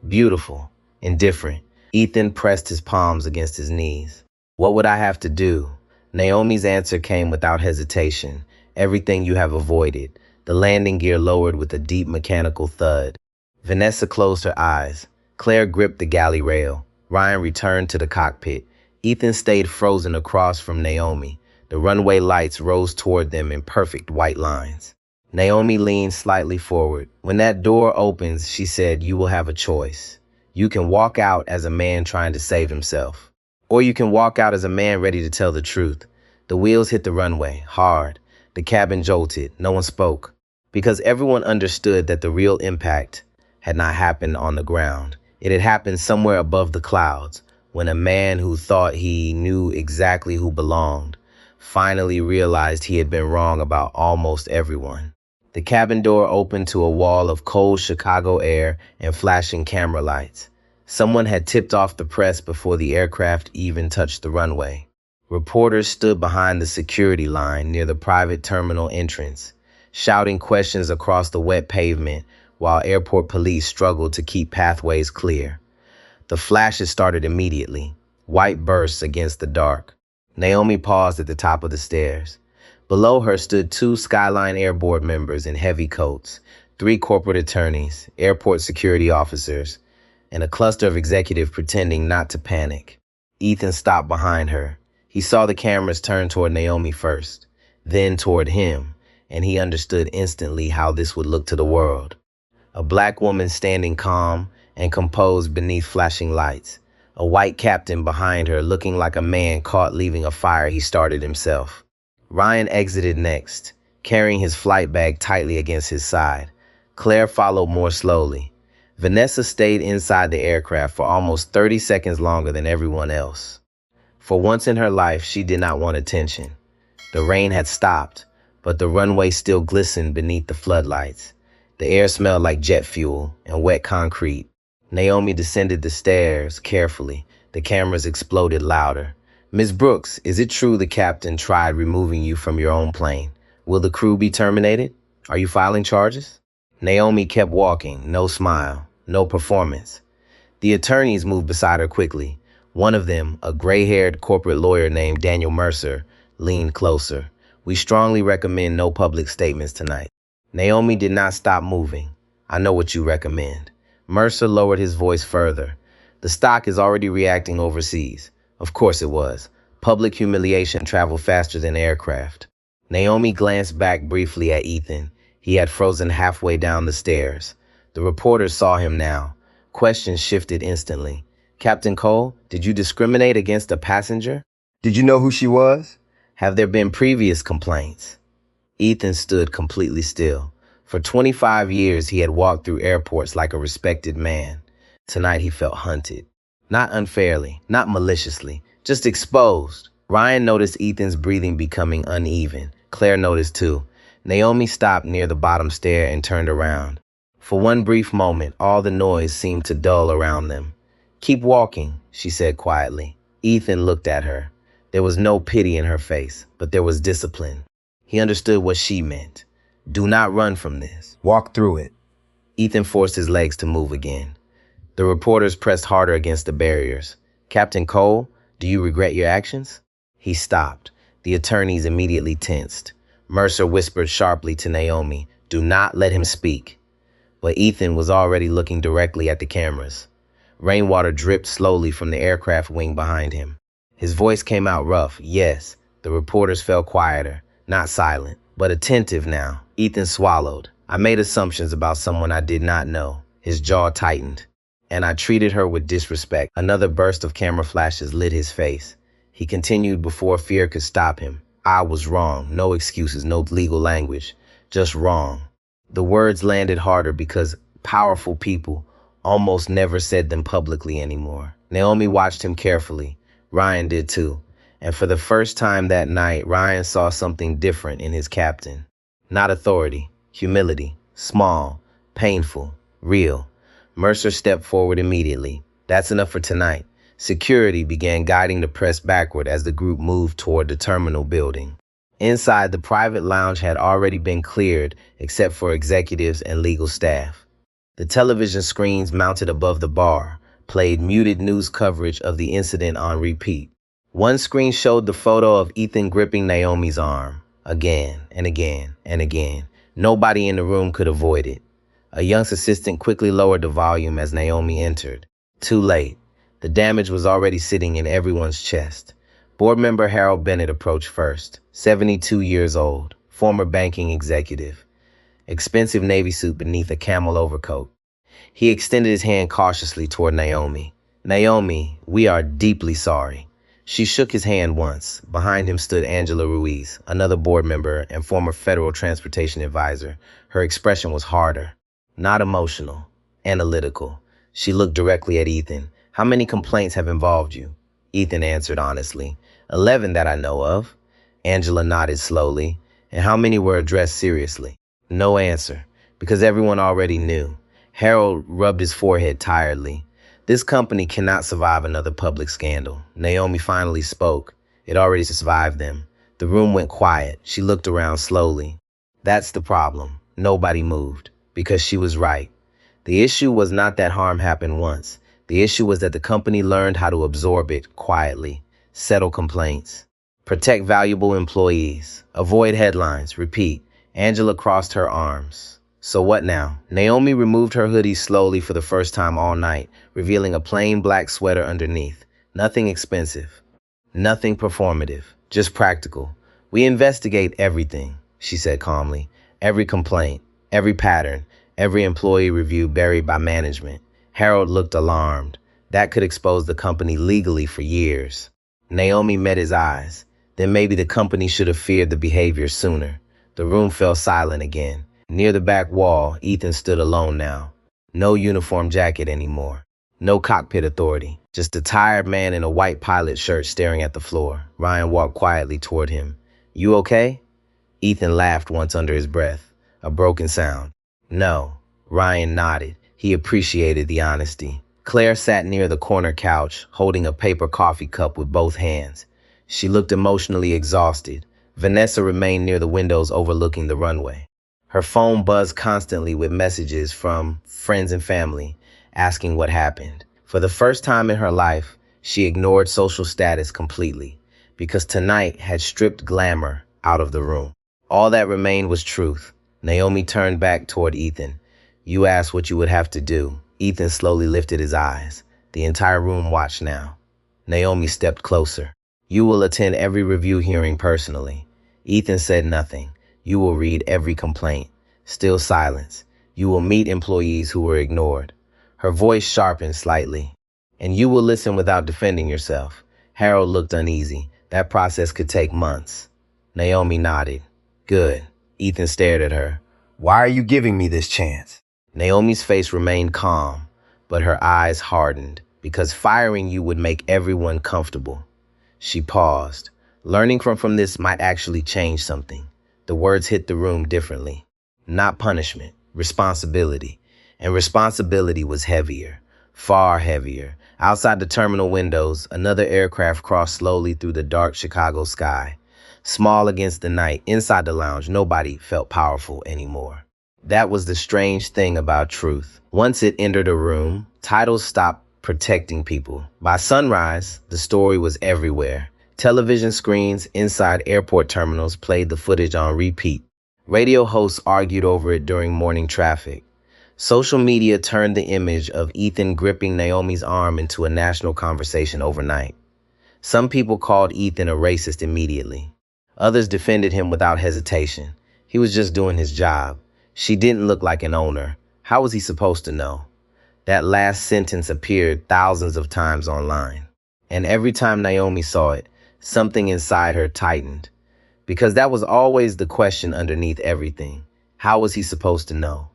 Beautiful, indifferent. Ethan pressed his palms against his knees. What would I have to do? Naomi's answer came without hesitation. Everything you have avoided. The landing gear lowered with a deep mechanical thud. Vanessa closed her eyes. Claire gripped the galley rail. Ryan returned to the cockpit. Ethan stayed frozen across from Naomi. The runway lights rose toward them in perfect white lines. Naomi leaned slightly forward. When that door opens, she said, you will have a choice. You can walk out as a man trying to save himself. Or you can walk out as a man ready to tell the truth. The wheels hit the runway, hard. The cabin jolted. No one spoke. Because everyone understood that the real impact had not happened on the ground. It had happened somewhere above the clouds, when a man who thought he knew exactly who belonged finally realized he had been wrong about almost everyone. The cabin door opened to a wall of cold Chicago air and flashing camera lights. Someone had tipped off the press before the aircraft even touched the runway. Reporters stood behind the security line near the private terminal entrance, shouting questions across the wet pavement while airport police struggled to keep pathways clear. The flashes started immediately, white bursts against the dark. Naomi paused at the top of the stairs. Below her stood 2 Skyline Air Board members in heavy coats, 3 corporate attorneys, airport security officers, and a cluster of executives pretending not to panic. Ethan stopped behind her. He saw the cameras turn toward Naomi first, then toward him, and he understood instantly how this would look to the world. A black woman standing calm and composed beneath flashing lights. A white captain behind her looking like a man caught leaving a fire he started himself. Ryan exited next, carrying his flight bag tightly against his side. Claire followed more slowly. Vanessa stayed inside the aircraft for almost 30 seconds longer than everyone else. For once in her life, she did not want attention. The rain had stopped, but the runway still glistened beneath the floodlights. The air smelled like jet fuel and wet concrete. Naomi descended the stairs carefully. The cameras exploded louder. Ms. Brooks, is it true the captain tried removing you from your own plane? Will the crew be terminated? Are you filing charges? Naomi kept walking, no smile, no performance. The attorneys moved beside her quickly. One of them, a gray-haired corporate lawyer named Daniel Mercer, leaned closer. We strongly recommend no public statements tonight. Naomi did not stop moving. I know what you recommend. Mercer lowered his voice further. The stock is already reacting overseas. Of course it was. Public humiliation traveled faster than aircraft. Naomi glanced back briefly at Ethan. He had frozen halfway down the stairs. The reporters saw him now. Questions shifted instantly. Captain Cole, did you discriminate against a passenger? Did you know who she was? Have there been previous complaints? Ethan stood completely still. For 25 years, he had walked through airports like a respected man. Tonight, he felt hunted. Not unfairly, not maliciously, just exposed. Ryan noticed Ethan's breathing becoming uneven. Claire noticed too. Naomi stopped near the bottom stair and turned around. For one brief moment, all the noise seemed to dull around them. Keep walking, she said quietly. Ethan looked at her. There was no pity in her face, but there was discipline. He understood what she meant. Do not run from this. Walk through it. Ethan forced his legs to move again. The reporters pressed harder against the barriers. Captain Cole, do you regret your actions? He stopped. The attorneys immediately tensed. Mercer whispered sharply to Naomi, do not let him speak. But Ethan was already looking directly at the cameras. Rainwater dripped slowly from the aircraft wing behind him. His voice came out rough, yes. The reporters fell quieter, not silent, but attentive now. Ethan swallowed. I made assumptions about someone I did not know. His jaw tightened. And I treated her with disrespect. Another burst of camera flashes lit his face. He continued before fear could stop him. I was wrong. No excuses, no legal language. Just wrong. The words landed harder because powerful people almost never said them publicly anymore. Naomi watched him carefully. Ryan did too. And for the first time that night, Ryan saw something different in his captain. Not authority, humility, small, painful, real. Mercer stepped forward immediately. That's enough for tonight. Security began guiding the press backward as the group moved toward the terminal building. Inside, the private lounge had already been cleared except for executives and legal staff. The television screens mounted above the bar played muted news coverage of the incident on repeat. One screen showed the photo of Ethan gripping Naomi's arm, again and again and again. Nobody in the room could avoid it. A young assistant quickly lowered the volume as Naomi entered. Too late. The damage was already sitting in everyone's chest. Board member Harold Bennett approached first, 72 years old, former banking executive. Expensive navy suit beneath a camel overcoat. He extended his hand cautiously toward Naomi. Naomi, we are deeply sorry. She shook his hand once. Behind him stood Angela Ruiz, another board member and former federal transportation advisor. Her expression was harder, not emotional, analytical. She looked directly at Ethan. How many complaints have involved you? Ethan answered honestly. 11 that I know of. Angela nodded slowly. And how many were addressed seriously? No answer, because everyone already knew. Harold rubbed his forehead tiredly. This company cannot survive another public scandal. Naomi finally spoke. It already survived them. The room went quiet. She looked around slowly. That's the problem. Nobody moved, because she was right. The issue was not that harm happened once. The issue was that the company learned how to absorb it quietly, settle complaints, protect valuable employees, avoid headlines. Repeat. Angela crossed her arms. So what now? Naomi removed her hoodie slowly for the first time all night, revealing a plain black sweater underneath. Nothing expensive. Nothing performative. Just practical. We investigate everything, she said calmly. Every complaint, every pattern, every employee review buried by management. Harold looked alarmed. That could expose the company legally for years. Naomi met his eyes. Then maybe the company should have feared the behavior sooner. The room fell silent again. Near the back wall, Ethan stood alone now. No uniform jacket anymore. No cockpit authority. Just a tired man in a white pilot shirt staring at the floor. Ryan walked quietly toward him. You okay? Ethan laughed once under his breath. A broken sound. No. Ryan nodded. He appreciated the honesty. Claire sat near the corner couch, holding a paper coffee cup with both hands. She looked emotionally exhausted. Vanessa remained near the windows overlooking the runway. Her phone buzzed constantly with messages from friends and family, asking what happened. For the first time in her life, she ignored social status completely, because tonight had stripped glamour out of the room. All that remained was truth. Naomi turned back toward Ethan. You asked what you would have to do. Ethan slowly lifted his eyes. The entire room watched now. Naomi stepped closer. You will attend every review hearing personally. Ethan said nothing. You will read every complaint. Still silence. You will meet employees who were ignored. Her voice sharpened slightly. And you will listen without defending yourself. Harold looked uneasy. That process could take months. Naomi nodded. Good. Ethan stared at her. Why are you giving me this chance? Naomi's face remained calm, but her eyes hardened, because firing you would make everyone comfortable. She paused. Learning from this might actually change something. The words hit the room differently. Not punishment, responsibility. And responsibility was heavier, far heavier. Outside the terminal windows, another aircraft crossed slowly through the dark Chicago sky. Small against the night, inside the lounge, nobody felt powerful anymore. That was the strange thing about truth. Once it entered a room, titles stopped protecting people. By sunrise, the story was everywhere. Television screens inside airport terminals played the footage on repeat. Radio hosts argued over it during morning traffic. Social media turned the image of Ethan gripping Naomi's arm into a national conversation overnight. Some people called Ethan a racist immediately. Others defended him without hesitation. He was just doing his job. She didn't look like an owner. How was he supposed to know? That last sentence appeared thousands of times online. And every time Naomi saw it, something inside her tightened. Because that was always the question underneath everything. How was he supposed to know?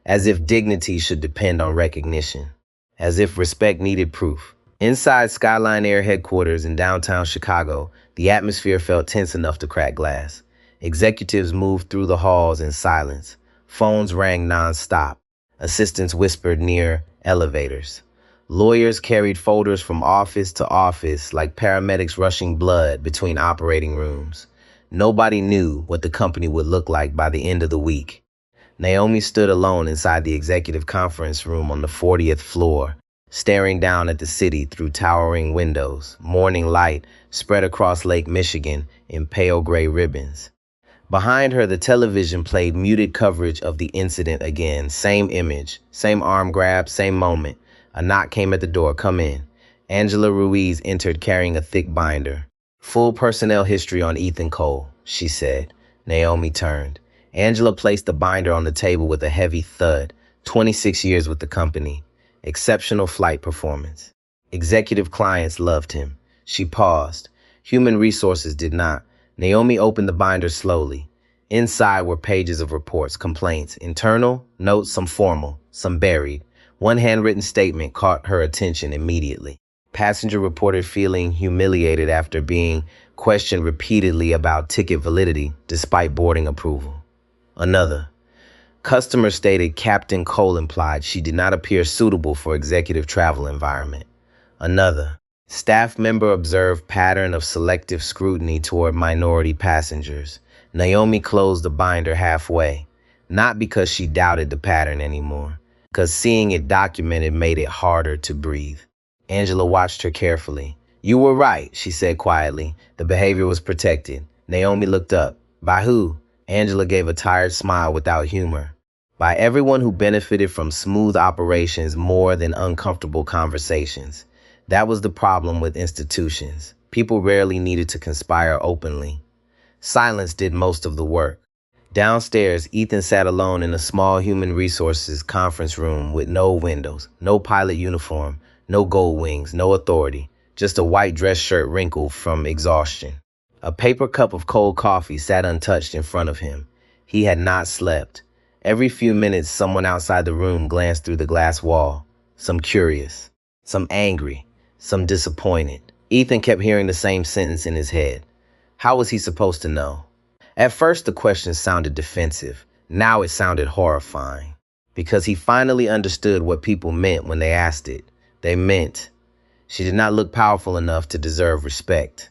As if dignity should depend on recognition. As if respect needed proof. Inside Skyline Air headquarters in downtown Chicago, the atmosphere felt tense enough to crack glass. Executives moved through the halls in silence. Phones rang nonstop. Assistants whispered near elevators. Lawyers carried folders from office to office like paramedics rushing blood between operating rooms. Nobody knew what the company would look like by the end of the week. Naomi stood alone inside the executive conference room on the 40th floor, staring down at the city through towering windows, morning light spread across Lake Michigan in pale gray ribbons. Behind her, the television played muted coverage of the incident again. Same image, same arm grab, same moment. A knock came at the door. "Come in." Angela Ruiz entered carrying a thick binder. "Full personnel history on Ethan Cole," she said. Naomi turned. Angela placed the binder on the table with a heavy thud. 26 years with the company. Exceptional flight performance. Executive clients loved him. She paused. Human resources did not. Naomi opened the binder slowly. Inside were pages of reports, complaints, internal, notes, some formal, some buried. One handwritten statement caught her attention immediately. Passenger reported feeling humiliated after being questioned repeatedly about ticket validity despite boarding approval. Another. Customer stated Captain Cole implied she did not appear suitable for executive travel environment. Another. Staff member observed pattern of selective scrutiny toward minority passengers. Naomi closed the binder halfway, not because she doubted the pattern anymore, because seeing it documented made it harder to breathe. Angela watched her carefully. "You were right," she said quietly. The behavior was protected. Naomi looked up. "By who?" Angela gave a tired smile without humor. "By everyone who benefited from smooth operations more than uncomfortable conversations." That was the problem with institutions. People rarely needed to conspire openly. Silence did most of the work. Downstairs, Ethan sat alone in a small human resources conference room with no windows, no pilot uniform, no gold wings, no authority, just a white dress shirt wrinkled from exhaustion. A paper cup of cold coffee sat untouched in front of him. He had not slept. Every few minutes, someone outside the room glanced through the glass wall. Some curious, some angry, some disappointed. Ethan kept hearing the same sentence in his head. How was he supposed to know? At first, the question sounded defensive. Now it sounded horrifying. Because he finally understood what people meant when they asked it. They meant she did not look powerful enough to deserve respect.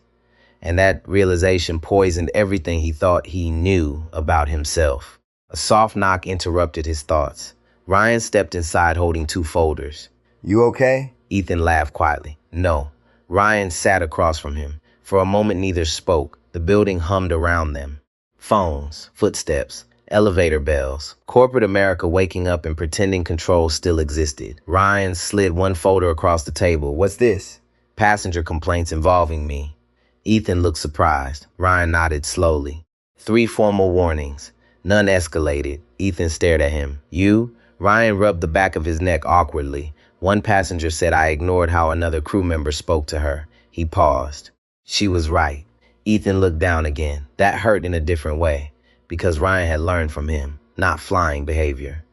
And that realization poisoned everything he thought he knew about himself. A soft knock interrupted his thoughts. Ryan stepped inside holding 2 folders. You okay? Ethan laughed quietly. No. Ryan sat across from him. For a moment, neither spoke. The building hummed around them. Phones, footsteps, elevator bells. Corporate America waking up and pretending control still existed. Ryan slid 1 folder across the table. "What's this?" "Passenger complaints involving me." Ethan looked surprised. Ryan nodded slowly. 3 formal warnings. None escalated. Ethan stared at him. "You?" Ryan rubbed the back of his neck awkwardly. One passenger said I ignored how another crew member spoke to her. He paused. She was right. Ethan looked down again. That hurt in a different way, because Ryan had learned from him, not flying behavior.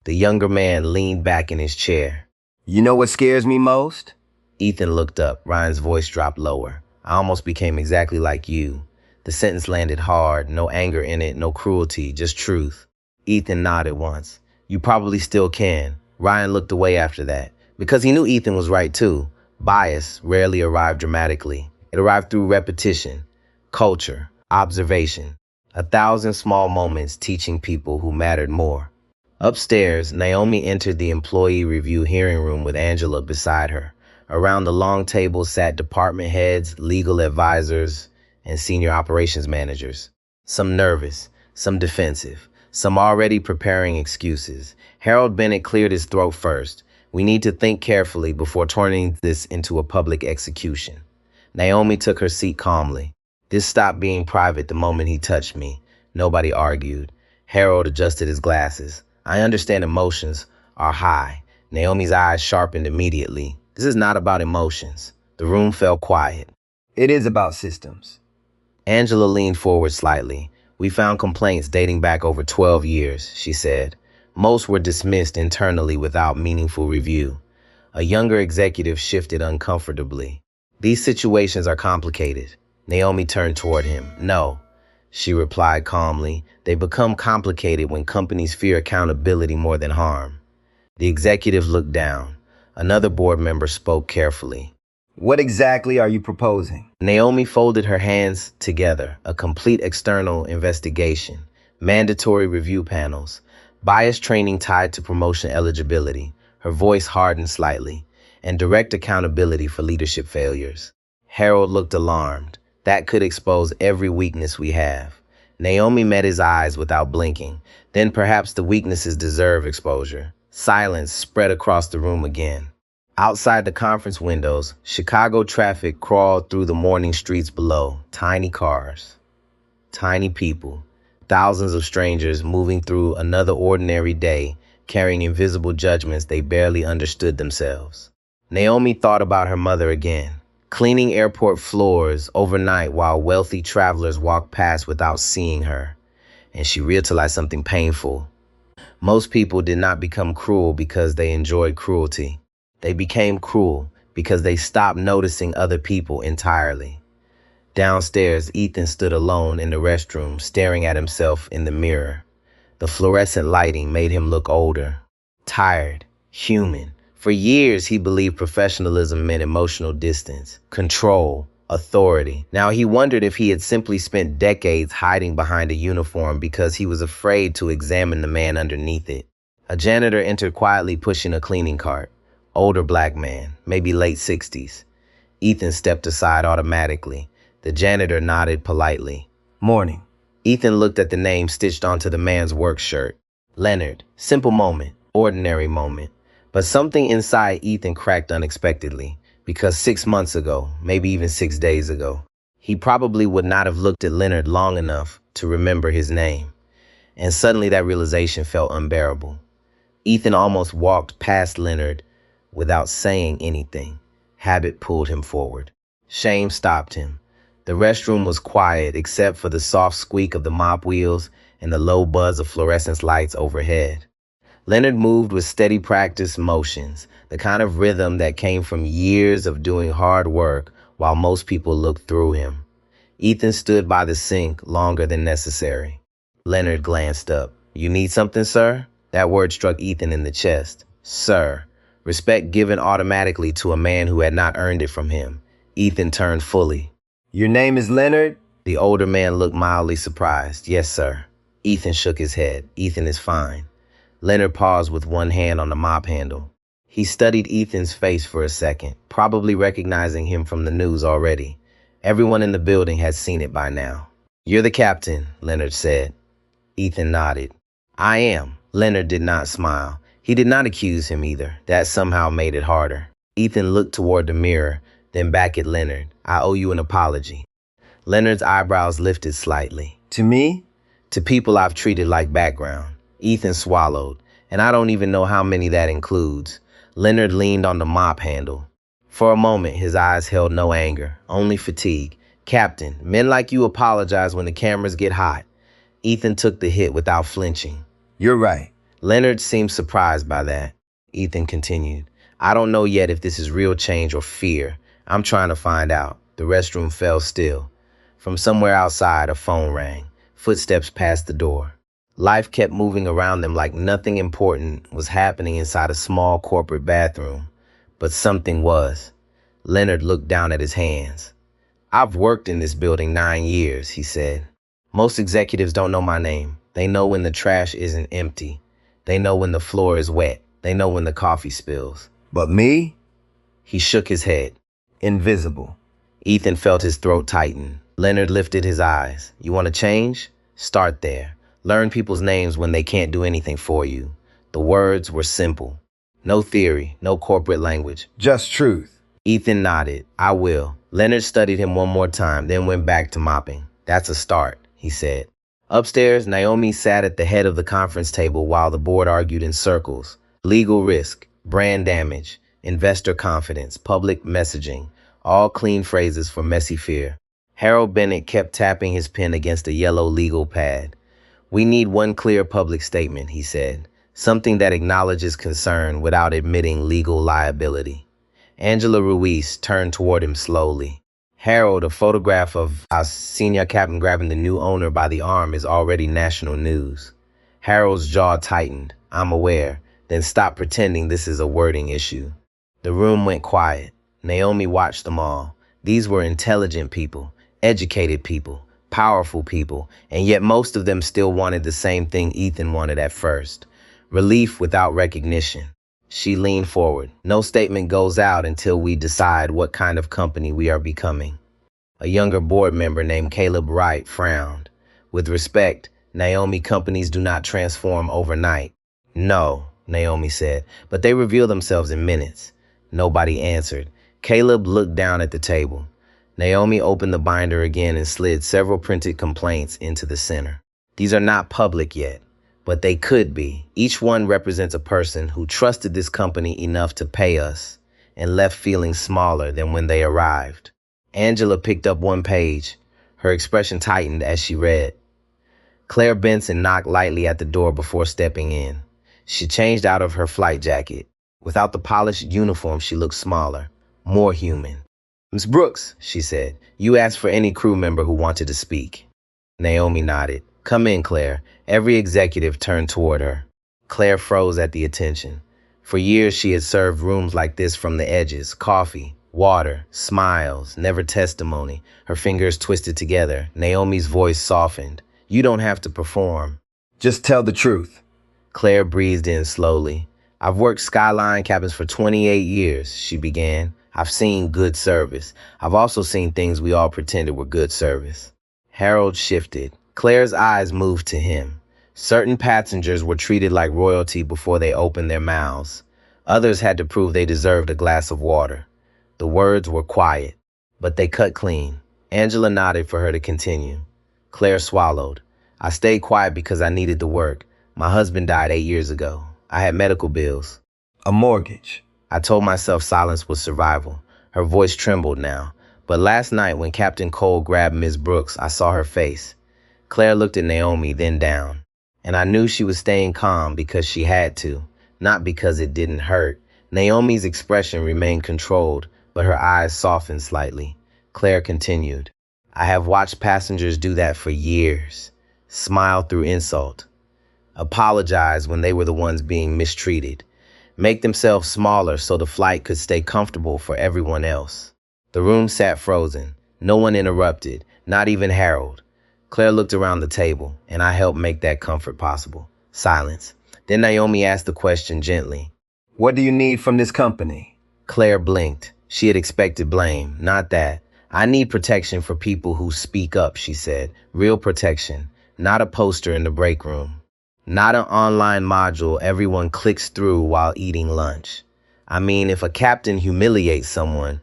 The younger man leaned back in his chair. You know what scares me most? Ethan looked up. Ryan's voice dropped lower. I almost became exactly like you. The sentence landed hard, no anger in it, no cruelty, just truth. Ethan nodded once. You probably still can. Ryan looked away after that, because he knew Ethan was right too. Bias rarely arrived dramatically. It arrived through repetition, culture, observation. 1,000 small moments teaching people who mattered more. Upstairs, Naomi entered the employee review hearing room with Angela beside her. Around the long table sat department heads, legal advisors, and senior operations managers. Some nervous, some defensive, some already preparing excuses. Harold Bennett cleared his throat first. We need to think carefully before turning this into a public execution. Naomi took her seat calmly. This stopped being private the moment he touched me. Nobody argued. Harold adjusted his glasses. I understand emotions are high. Naomi's eyes sharpened immediately. This is not about emotions. The room fell quiet. It is about systems. Angela leaned forward slightly. We found complaints dating back over 12 years, she said. Most were dismissed internally without meaningful review. A younger executive shifted uncomfortably. These situations are complicated. Naomi turned toward him. No, she replied calmly. They become complicated when companies fear accountability more than harm. The executive looked down. Another board member spoke carefully. What exactly are you proposing? Naomi folded her hands together. A complete external investigation, mandatory review panels, bias training tied to promotion eligibility. Her voice hardened slightly, and direct accountability for leadership failures. Harold looked alarmed. That could expose every weakness we have. Naomi met his eyes without blinking. Then perhaps the weaknesses deserve exposure. Silence spread across the room again. Outside the conference windows, Chicago traffic crawled through the morning streets below. Tiny cars, tiny people, thousands of strangers moving through another ordinary day, carrying invisible judgments they barely understood themselves. Naomi thought about her mother again, cleaning airport floors overnight while wealthy travelers walked past without seeing her. And she realized something painful. Most people did not become cruel because they enjoyed cruelty. They became cruel because they stopped noticing other people entirely. Downstairs, Ethan stood alone in the restroom, staring at himself in the mirror. The fluorescent lighting made him look older, tired, human. For years, he believed professionalism meant emotional distance, control, authority. Now he wondered if he had simply spent decades hiding behind a uniform because he was afraid to examine the man underneath it. A janitor entered quietly, pushing a cleaning cart. Older black man, maybe late 60s. Ethan stepped aside automatically. The janitor nodded politely. Morning. Ethan looked at the name stitched onto the man's work shirt. Leonard. Simple moment, ordinary moment. But something inside Ethan cracked unexpectedly, because 6 months ago, maybe even 6 days ago, he probably would not have looked at Leonard long enough to remember his name. And suddenly that realization felt unbearable. Ethan almost walked past Leonard without saying anything. Habit pulled him forward. Shame stopped him. The restroom was quiet except for the soft squeak of the mop wheels and the low buzz of fluorescence lights overhead. Leonard moved with steady practiced motions, the kind of rhythm that came from years of doing hard work while most people looked through him. Ethan stood by the sink longer than necessary. Leonard glanced up. "You need something, sir?" That word struck Ethan in the chest. Sir. Respect given automatically to a man who had not earned it from him. Ethan turned fully. Your name is Leonard? The older man looked mildly surprised. Yes, sir. Ethan shook his head. Ethan is fine. Leonard paused with one hand on the mop handle. He studied Ethan's face for a second, probably recognizing him from the news already. Everyone in the building had seen it by now. You're the captain, Leonard said. Ethan nodded. I am. Leonard did not smile. He did not accuse him either. That somehow made it harder. Ethan looked toward the mirror, then back at Leonard. I owe you an apology. Leonard's eyebrows lifted slightly. To me? To people I've treated like background. Ethan swallowed, and I don't even know how many that includes. Leonard leaned on the mop handle. For a moment, his eyes held no anger, only fatigue. Captain, men like you apologize when the cameras get hot. Ethan took the hit without flinching. You're right. Leonard seemed surprised by that. Ethan continued. I don't know yet if this is real change or fear. I'm trying to find out. The restroom fell still. From somewhere outside, a phone rang. Footsteps passed the door. Life kept moving around them like nothing important was happening inside a small corporate bathroom. But something was. Leonard looked down at his hands. I've worked in this building 9 years, he said. Most executives don't know my name. They know when the trash isn't empty. They know when the floor is wet. They know when the coffee spills. But me? He shook his head. Invisible. Ethan felt his throat tighten. Leonard lifted his eyes. You want to change? Start there. Learn people's names when they can't do anything for you. The words were simple. No theory, no corporate language. Just truth. Ethan nodded. I will. Leonard studied him one more time, then went back to mopping. That's a start, he said. Upstairs, Naomi sat at the head of the conference table while the board argued in circles. Legal risk, brand damage, investor confidence, public messaging, all clean phrases for messy fear. Harold Bennett kept tapping his pen against a yellow legal pad. We need one clear public statement, he said. something that acknowledges concern without admitting legal liability. Angela Ruiz turned toward him slowly. Harold, a photograph of our senior captain grabbing the new owner by the arm is already national news. Harold's jaw tightened. I'm aware. Then stop pretending this is a wording issue. The room went quiet. Naomi watched them all. These were intelligent people, educated people, powerful people, and yet most of them still wanted the same thing Ethan wanted at first: relief without recognition. She leaned forward. No statement goes out until we decide what kind of company we are becoming. A younger board member named Caleb Wright frowned. With respect, Naomi, companies do not transform overnight. No, Naomi said, but they reveal themselves in minutes. Nobody answered. Caleb looked down at the table. Naomi opened the binder again and slid several printed complaints into the center. These are not public yet, but they could be. Each one represents a person who trusted this company enough to pay us and left feeling smaller than when they arrived. Angela picked up one page. Her expression tightened as she read. Claire Benson knocked lightly at the door before stepping in. She changed out of her flight jacket. Without the polished uniform, she looked smaller, more human. Miss Brooks, she said, you asked for any crew member who wanted to speak. Naomi nodded. Come in, Claire. Every executive turned toward her. Claire froze at the attention. For years, she had served rooms like this from the edges: coffee, water, smiles, never testimony. Her fingers twisted together. Naomi's voice softened. You don't have to perform. Just tell the truth. Claire breathed in slowly. I've worked Skyline cabins for 28 years, she began. I've seen good service. I've also seen things we all pretended were good service. Harold shifted. Claire's eyes moved to him. Certain passengers were treated like royalty before they opened their mouths. Others had to prove they deserved a glass of water. The words were quiet, but they cut clean. Angela nodded for her to continue. Claire swallowed. I stayed quiet because I needed the work. My husband died 8 years ago. I had medical bills. A mortgage. I told myself silence was survival. Her voice trembled now. But last night when Captain Cole grabbed Miss Brooks, I saw her face. Claire looked at Naomi, then down. And I knew she was staying calm because she had to, not because it didn't hurt. Naomi's expression remained controlled, but her eyes softened slightly. Claire continued. I have watched passengers do that for years. Smile through insult. Apologize when they were the ones being mistreated. Make themselves smaller so the flight could stay comfortable for everyone else. The room sat frozen. No one interrupted, not even Harold. Claire looked around the table, and I helped make that comfort possible. Silence. Then Naomi asked the question gently. What do you need from this company? Claire blinked. She had expected blame, not that. I need protection for people who speak up, she said. Real protection, not a poster in the break room. Not an online module everyone clicks through while eating lunch. I mean, if a captain humiliates someone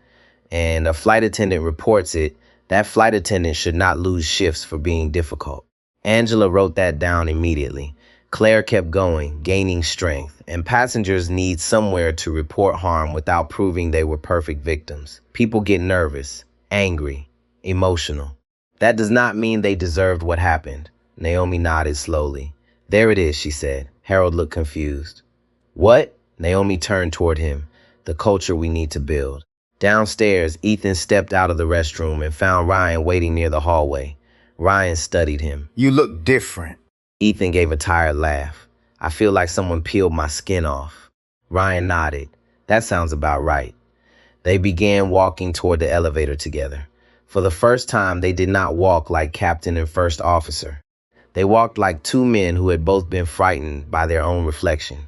and a flight attendant reports it, that flight attendant should not lose shifts for being difficult. Angela wrote that down immediately. Claire kept going, gaining strength, and passengers need somewhere to report harm without proving they were perfect victims. People get nervous, angry, emotional. That does not mean they deserved what happened. Naomi nodded slowly. There it is, she said. Harold looked confused. What? Naomi turned toward him. The culture we need to build. Downstairs, Ethan stepped out of the restroom and found Ryan waiting near the hallway. Ryan studied him. You look different. Ethan gave a tired laugh. I feel like someone peeled my skin off. Ryan nodded. That sounds about right. They began walking toward the elevator together. For the first time, they did not walk like captain and first officer. They walked like two men who had both been frightened by their own reflection.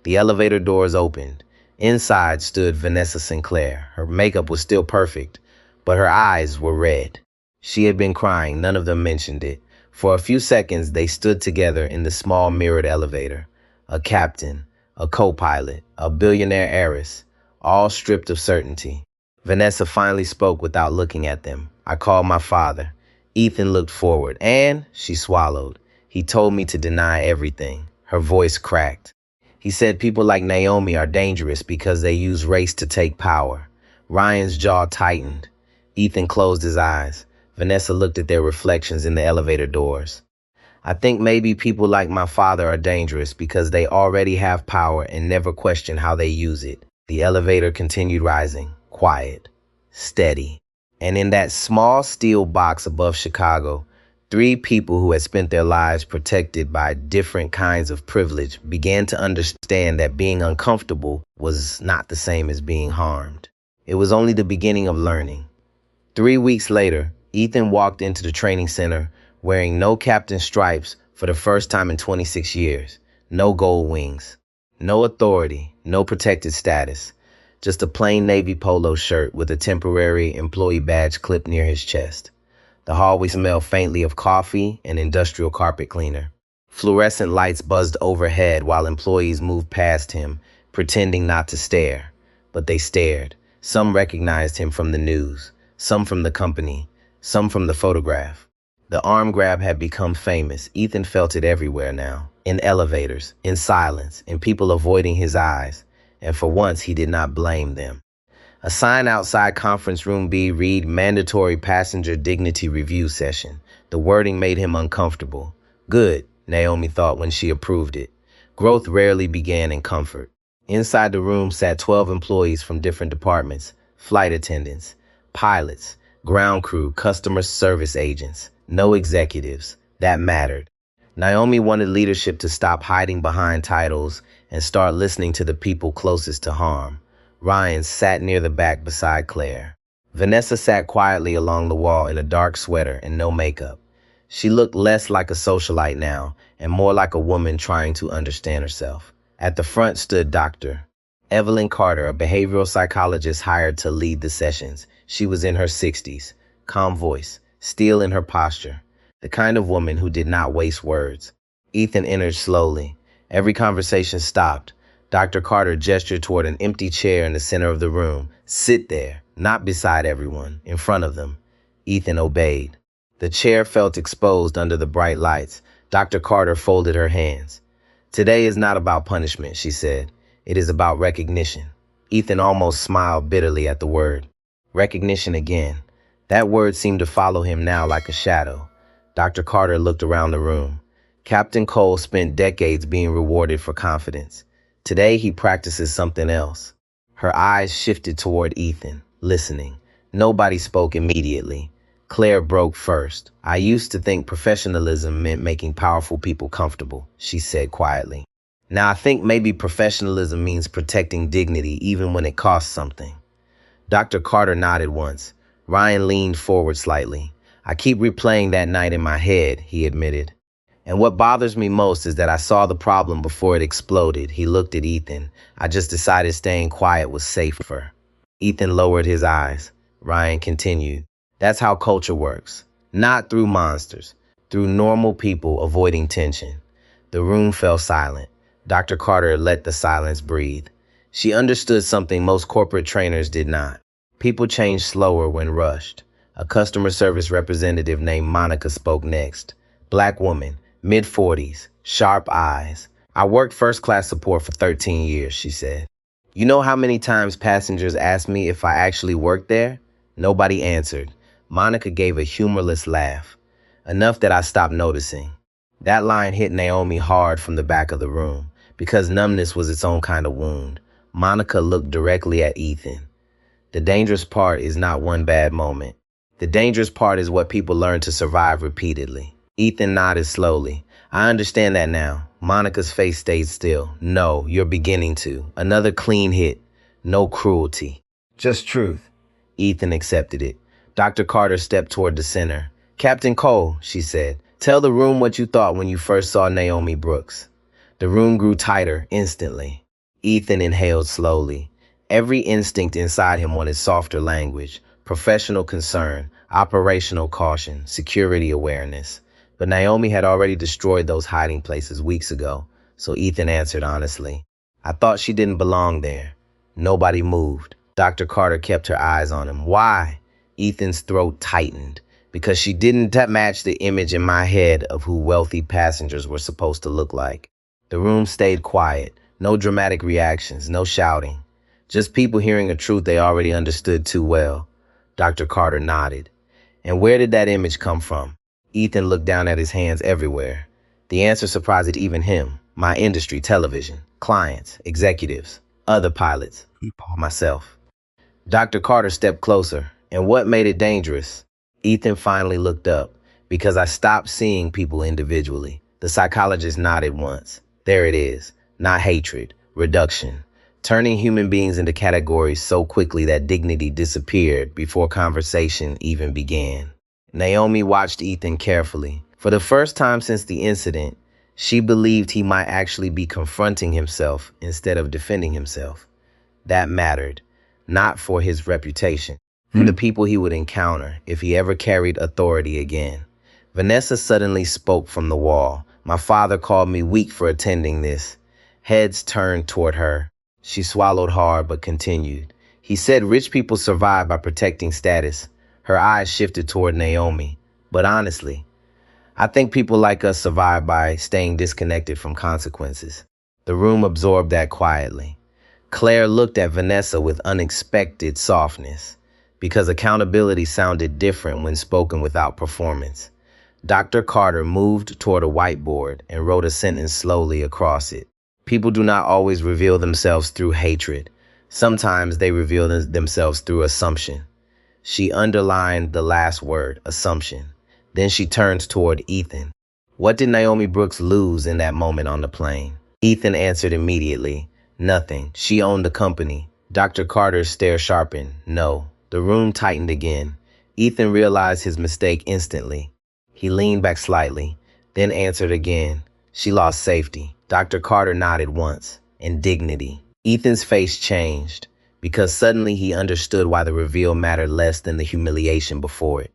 The elevator doors opened. Inside stood Vanessa Sinclair. Her makeup was still perfect, but her eyes were red. She had been crying. None of them mentioned it. For a few seconds, they stood together in the small mirrored elevator. A captain, a co-pilot, a billionaire heiress, all stripped of certainty. Vanessa finally spoke without looking at them. I called my father. Ethan looked forward, and she swallowed. He told me to deny everything. Her voice cracked. He said people like Naomi are dangerous because they use race to take power. Ryan's jaw tightened. Ethan closed his eyes. Vanessa looked at their reflections in the elevator doors. I think maybe people like my father are dangerous because they already have power and never question how they use it. The elevator continued rising, quiet, steady. And in that small steel box above Chicago, three people who had spent their lives protected by different kinds of privilege began to understand that being uncomfortable was not the same as being harmed. It was only the beginning of learning. 3 weeks later, Ethan walked into the training center wearing no captain stripes for the first time in 26 years, no gold wings, no authority, no protected status, just a plain navy polo shirt with a temporary employee badge clipped near his chest. The hallway smelled faintly of coffee and industrial carpet cleaner. Fluorescent lights buzzed overhead while employees moved past him, pretending not to stare. But they stared. Some recognized him from the news, some from the company, some from the photograph. The arm grab had become famous. Ethan felt it everywhere now, in elevators, in silence, in people avoiding his eyes. And for once, he did not blame them. A sign outside conference room B read Mandatory Passenger Dignity Review Session. The wording made him uncomfortable. Good, Naomi thought when she approved it. Growth rarely began in comfort. Inside the room sat 12 employees from different departments, flight attendants, pilots, ground crew, customer service agents, no executives. That mattered. Naomi wanted leadership to stop hiding behind titles and start listening to the people closest to harm. Ryan sat near the back beside Claire. Vanessa sat quietly along the wall in a dark sweater and no makeup. She looked less like a socialite now and more like a woman trying to understand herself. At the front stood Dr. Evelyn Carter, a behavioral psychologist hired to lead the sessions. She was in her 60s, calm voice, steel in her posture, the kind of woman who did not waste words. Ethan entered slowly. Every conversation stopped. Dr. Carter gestured toward an empty chair in the center of the room. Sit there, not beside everyone, in front of them. Ethan obeyed. The chair felt exposed under the bright lights. Dr. Carter folded her hands. Today is not about punishment, she said. It is about recognition. Ethan almost smiled bitterly at the word. Recognition again. That word seemed to follow him now like a shadow. Dr. Carter looked around the room. Captain Cole spent decades being rewarded for confidence. Today he practices something else. Her eyes shifted toward Ethan, listening. Nobody spoke immediately. Claire broke first. I used to think professionalism meant making powerful people comfortable, she said quietly. Now I think maybe professionalism means protecting dignity even when it costs something. Dr. Carter nodded once. Ryan leaned forward slightly. I keep replaying that night in my head, he admitted. And what bothers me most is that I saw the problem before it exploded. He looked at Ethan. I just decided staying quiet was safer. Ethan lowered his eyes. Ryan continued. That's how culture works. Not through monsters, through normal people avoiding tension. The room fell silent. Dr. Carter let the silence breathe. She understood something most corporate trainers did not. People change slower when rushed. A customer service representative named Monica spoke next. Black woman, mid-40s, sharp eyes. I worked first-class support for 13 years, she said. You know how many times passengers asked me if I actually worked there? Nobody answered. Monica gave a humorless laugh, enough that I stopped noticing. That line hit Naomi hard from the back of the room, because numbness was its own kind of wound. Monica looked directly at Ethan. The dangerous part is not one bad moment. The dangerous part is what people learn to survive repeatedly. Ethan nodded slowly. I understand that now. Monica's face stayed still. No, you're beginning to. Another clean hit. No cruelty. Just truth. Ethan accepted it. Dr. Carter stepped toward the center. Captain Cole, she said, tell the room what you thought when you first saw Naomi Brooks. The room grew tighter instantly. Ethan inhaled slowly. Every instinct inside him wanted softer language, professional concern, operational caution, security awareness. But Naomi had already destroyed those hiding places weeks ago, so Ethan answered honestly. I thought she didn't belong there. Nobody moved. Dr. Carter kept her eyes on him. Why? Ethan's throat tightened. Because she didn't match the image in my head of who wealthy passengers were supposed to look like. The room stayed quiet. No dramatic reactions, no shouting. Just people hearing a truth they already understood too well. Dr. Carter nodded. And where did that image come from? Ethan looked down at his hands everywhere. The answer surprised even him. My industry, television, clients, executives, other pilots, myself. Dr. Carter stepped closer, and what made it dangerous? Ethan finally looked up, because I stopped seeing people individually. The psychologist nodded once. There it is. Not hatred, reduction. Turning human beings into categories so quickly that dignity disappeared before conversation even began. Naomi watched Ethan carefully. For the first time since the incident, she believed he might actually be confronting himself instead of defending himself. That mattered, not for his reputation, for the people he would encounter if he ever carried authority again. Vanessa suddenly spoke from the wall. My father called me weak for attending this. Heads turned toward her. She swallowed hard but continued. He said rich people survive by protecting status. Her eyes shifted toward Naomi. But honestly, I think people like us survive by staying disconnected from consequences. The room absorbed that quietly. Claire looked at Vanessa with unexpected softness, because accountability sounded different when spoken without performance. Dr. Carter moved toward a whiteboard and wrote a sentence slowly across it. People do not always reveal themselves through hatred. Sometimes they reveal themselves through assumption. She underlined the last word, assumption. Then she turned toward Ethan. What did Naomi Brooks lose in that moment on the plane? Ethan answered immediately. Nothing. She owned the company. Dr. Carter's stare sharpened. No. The room tightened again. Ethan realized his mistake instantly. He leaned back slightly, then answered again. She lost safety. Dr. Carter nodded once. And dignity. Ethan's face changed, because suddenly he understood why the reveal mattered less than the humiliation before it.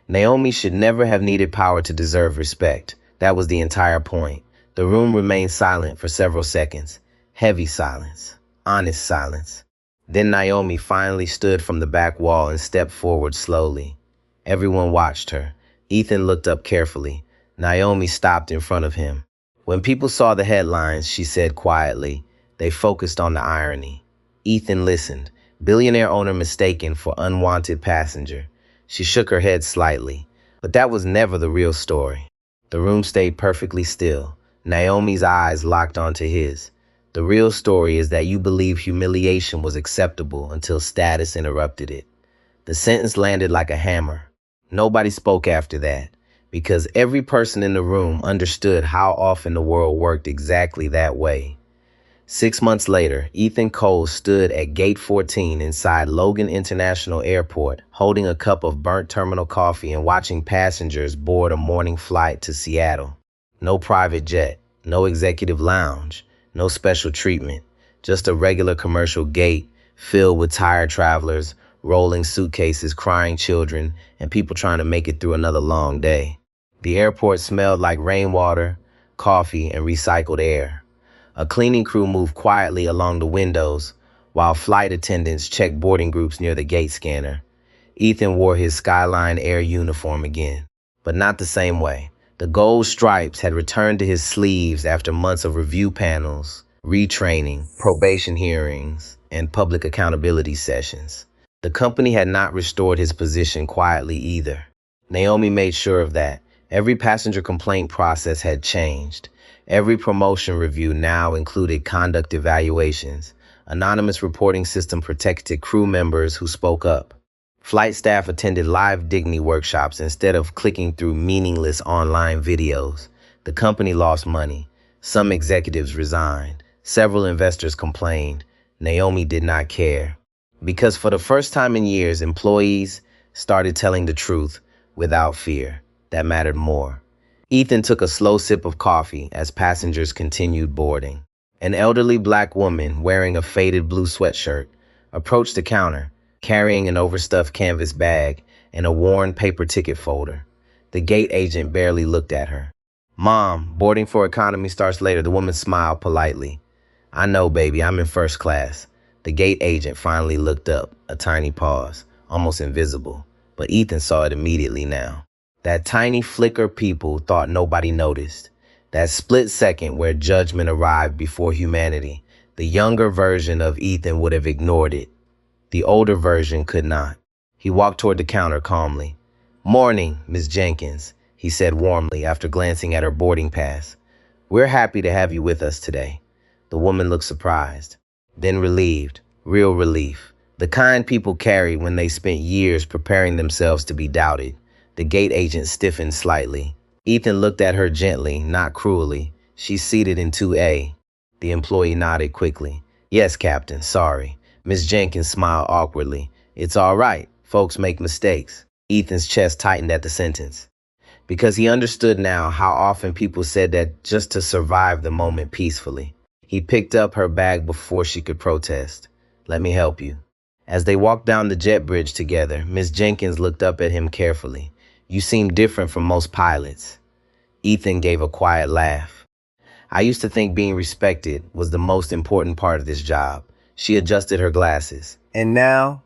Naomi should never have needed power to deserve respect. That was the entire point. The room remained silent for several seconds. Heavy silence. Honest silence. Then Naomi finally stood from the back wall and stepped forward slowly. Everyone watched her. Ethan looked up carefully. Naomi stopped in front of him. When people saw the headlines, she said quietly, they focused on the irony. Ethan listened. Billionaire owner mistaken for unwanted passenger. She shook her head slightly. But that was never the real story. The room stayed perfectly still. Naomi's eyes locked onto his. The real story is that you believe humiliation was acceptable until status interrupted it. The sentence landed like a hammer. Nobody spoke after that, because every person in the room understood how often the world worked exactly that way. 6 months later, Ethan Cole stood at Gate 14 inside Logan International Airport, holding a cup of burnt terminal coffee and watching passengers board a morning flight to Seattle. No private jet, no executive lounge, no special treatment, just a regular commercial gate filled with tired travelers, rolling suitcases, crying children, and people trying to make it through another long day. The airport smelled like rainwater, coffee, and recycled air. A cleaning crew moved quietly along the windows, while flight attendants checked boarding groups near the gate scanner. Ethan wore his Skyline Air uniform again, but not the same way. The gold stripes had returned to his sleeves after months of review panels, retraining, probation hearings, and public accountability sessions. The company had not restored his position quietly either. Naomi made sure of that. Every passenger complaint process had changed. Every promotion review now included conduct evaluations. Anonymous reporting system protected crew members who spoke up. Flight staff attended live dignity workshops instead of clicking through meaningless online videos. The company lost money. Some executives resigned. Several investors complained. Naomi did not care. Because for the first time in years, employees started telling the truth without fear. That mattered more. Ethan took a slow sip of coffee as passengers continued boarding. An elderly black woman wearing a faded blue sweatshirt approached the counter, carrying an overstuffed canvas bag and a worn paper ticket folder. The gate agent barely looked at her. "Mom, boarding for economy starts later." The woman smiled politely. "I know, baby, I'm in first class." The gate agent finally looked up, a tiny pause, almost invisible, but Ethan saw it immediately now. That tiny flicker people thought nobody noticed. That split second where judgment arrived before humanity. The younger version of Ethan would have ignored it. The older version could not. He walked toward the counter calmly. "Morning, Miss Jenkins," he said warmly after glancing at her boarding pass. We're happy to have you with us today. The woman looked surprised, then relieved, real relief. The kind people carry when they spent years preparing themselves to be doubted. The gate agent stiffened slightly. Ethan looked at her gently, not cruelly. She's seated in 2A. The employee nodded quickly. Yes, Captain, sorry. Miss Jenkins smiled awkwardly. It's all right. Folks make mistakes. Ethan's chest tightened at the sentence, because he understood now how often people said that just to survive the moment peacefully. He picked up her bag before she could protest. Let me help you. As they walked down the jet bridge together, Miss Jenkins looked up at him carefully. You seem different from most pilots. Ethan gave a quiet laugh. I used to think being respected was the most important part of this job. She adjusted her glasses. And now?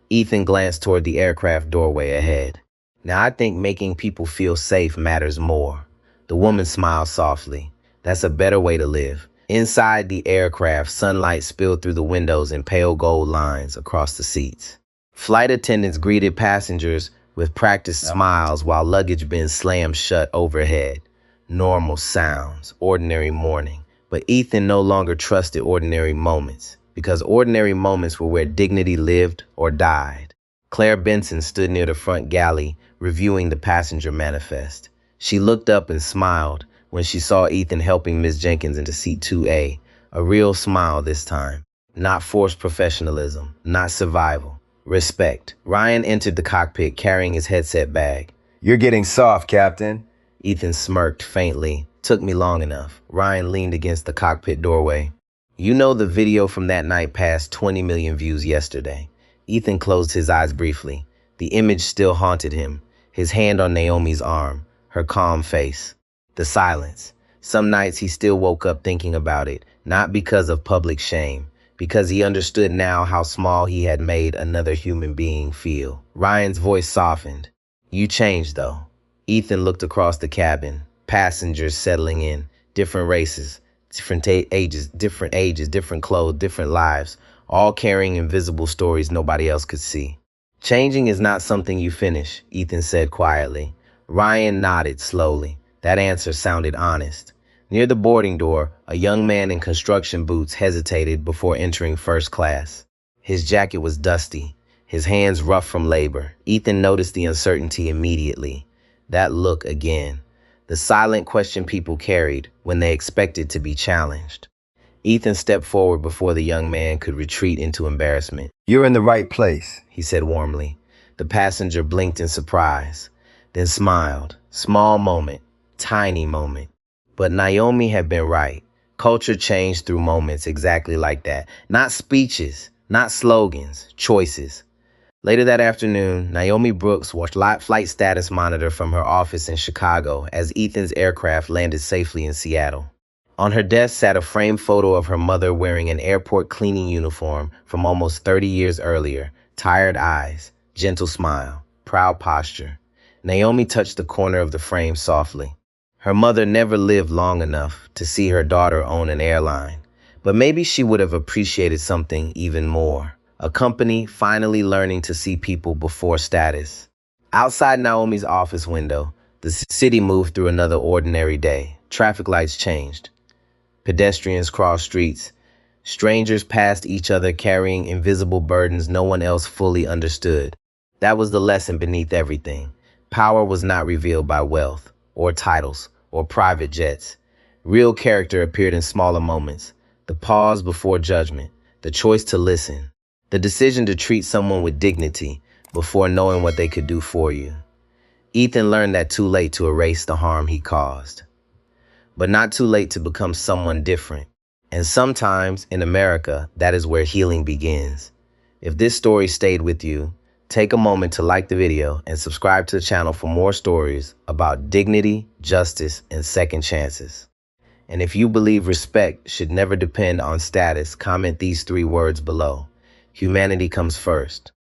Ethan glanced toward the aircraft doorway ahead. Now I think making people feel safe matters more. The woman smiled softly. That's a better way to live. Inside the aircraft, sunlight spilled through the windows in pale gold lines across the seats. Flight attendants greeted passengers with practiced smiles while luggage bins slammed shut overhead. Normal sounds, ordinary morning. But Ethan no longer trusted ordinary moments, because ordinary moments were where dignity lived or died. Claire Benson stood near the front galley, reviewing the passenger manifest. She looked up and smiled when she saw Ethan helping Miss Jenkins into seat 2A. A real smile this time. Not forced professionalism, not survival. Respect. Ryan entered the cockpit carrying his headset bag. You're getting soft, Captain. Ethan smirked faintly. Took me long enough. Ryan leaned against the cockpit doorway. You know the video from that night passed 20 million views yesterday. Ethan closed his eyes briefly. The image still haunted him. His hand on Naomi's arm, her calm face. The silence. Some nights he still woke up thinking about it, not because of public shame, because he understood now how small he had made another human being feel. Ryan's voice softened. You changed, though. Ethan looked across the cabin. Passengers settling in. Different races, different ages, different clothes, different lives, all carrying invisible stories nobody else could see. Changing is not something you finish, Ethan said quietly. Ryan nodded slowly. That answer sounded honest. Near the boarding door, a young man in construction boots hesitated before entering first class. His jacket was dusty, his hands rough from labor. Ethan noticed the uncertainty immediately. That look again. The silent question people carried when they expected to be challenged. Ethan stepped forward before the young man could retreat into embarrassment. You're in the right place, he said warmly. The passenger blinked in surprise, then smiled. Small moment, tiny moment. But Naomi had been right. Culture changed through moments exactly like that. Not speeches, not slogans, choices. Later that afternoon, Naomi Brooks watched flight status monitor from her office in Chicago as Ethan's aircraft landed safely in Seattle. On her desk sat a framed photo of her mother wearing an airport cleaning uniform from almost 30 years earlier. Tired eyes, gentle smile, proud posture. Naomi touched the corner of the frame softly. Her mother never lived long enough to see her daughter own an airline, but maybe she would have appreciated something even more. A company finally learning to see people before status. Outside Naomi's office window, the city moved through another ordinary day. Traffic lights changed. Pedestrians crossed streets. Strangers passed each other carrying invisible burdens no one else fully understood. That was the lesson beneath everything. Power was not revealed by wealth, or titles, or private jets. Real character appeared in smaller moments. The pause before judgment, the choice to listen, the decision to treat someone with dignity before knowing what they could do for you. Ethan learned that too late to erase the harm he caused, but not too late to become someone different. And sometimes, in America, that is where healing begins. If this story stayed with you, take a moment to like the video and subscribe to the channel for more stories about dignity, justice, and second chances. And if you believe respect should never depend on status, comment these 3 words below. Humanity comes first.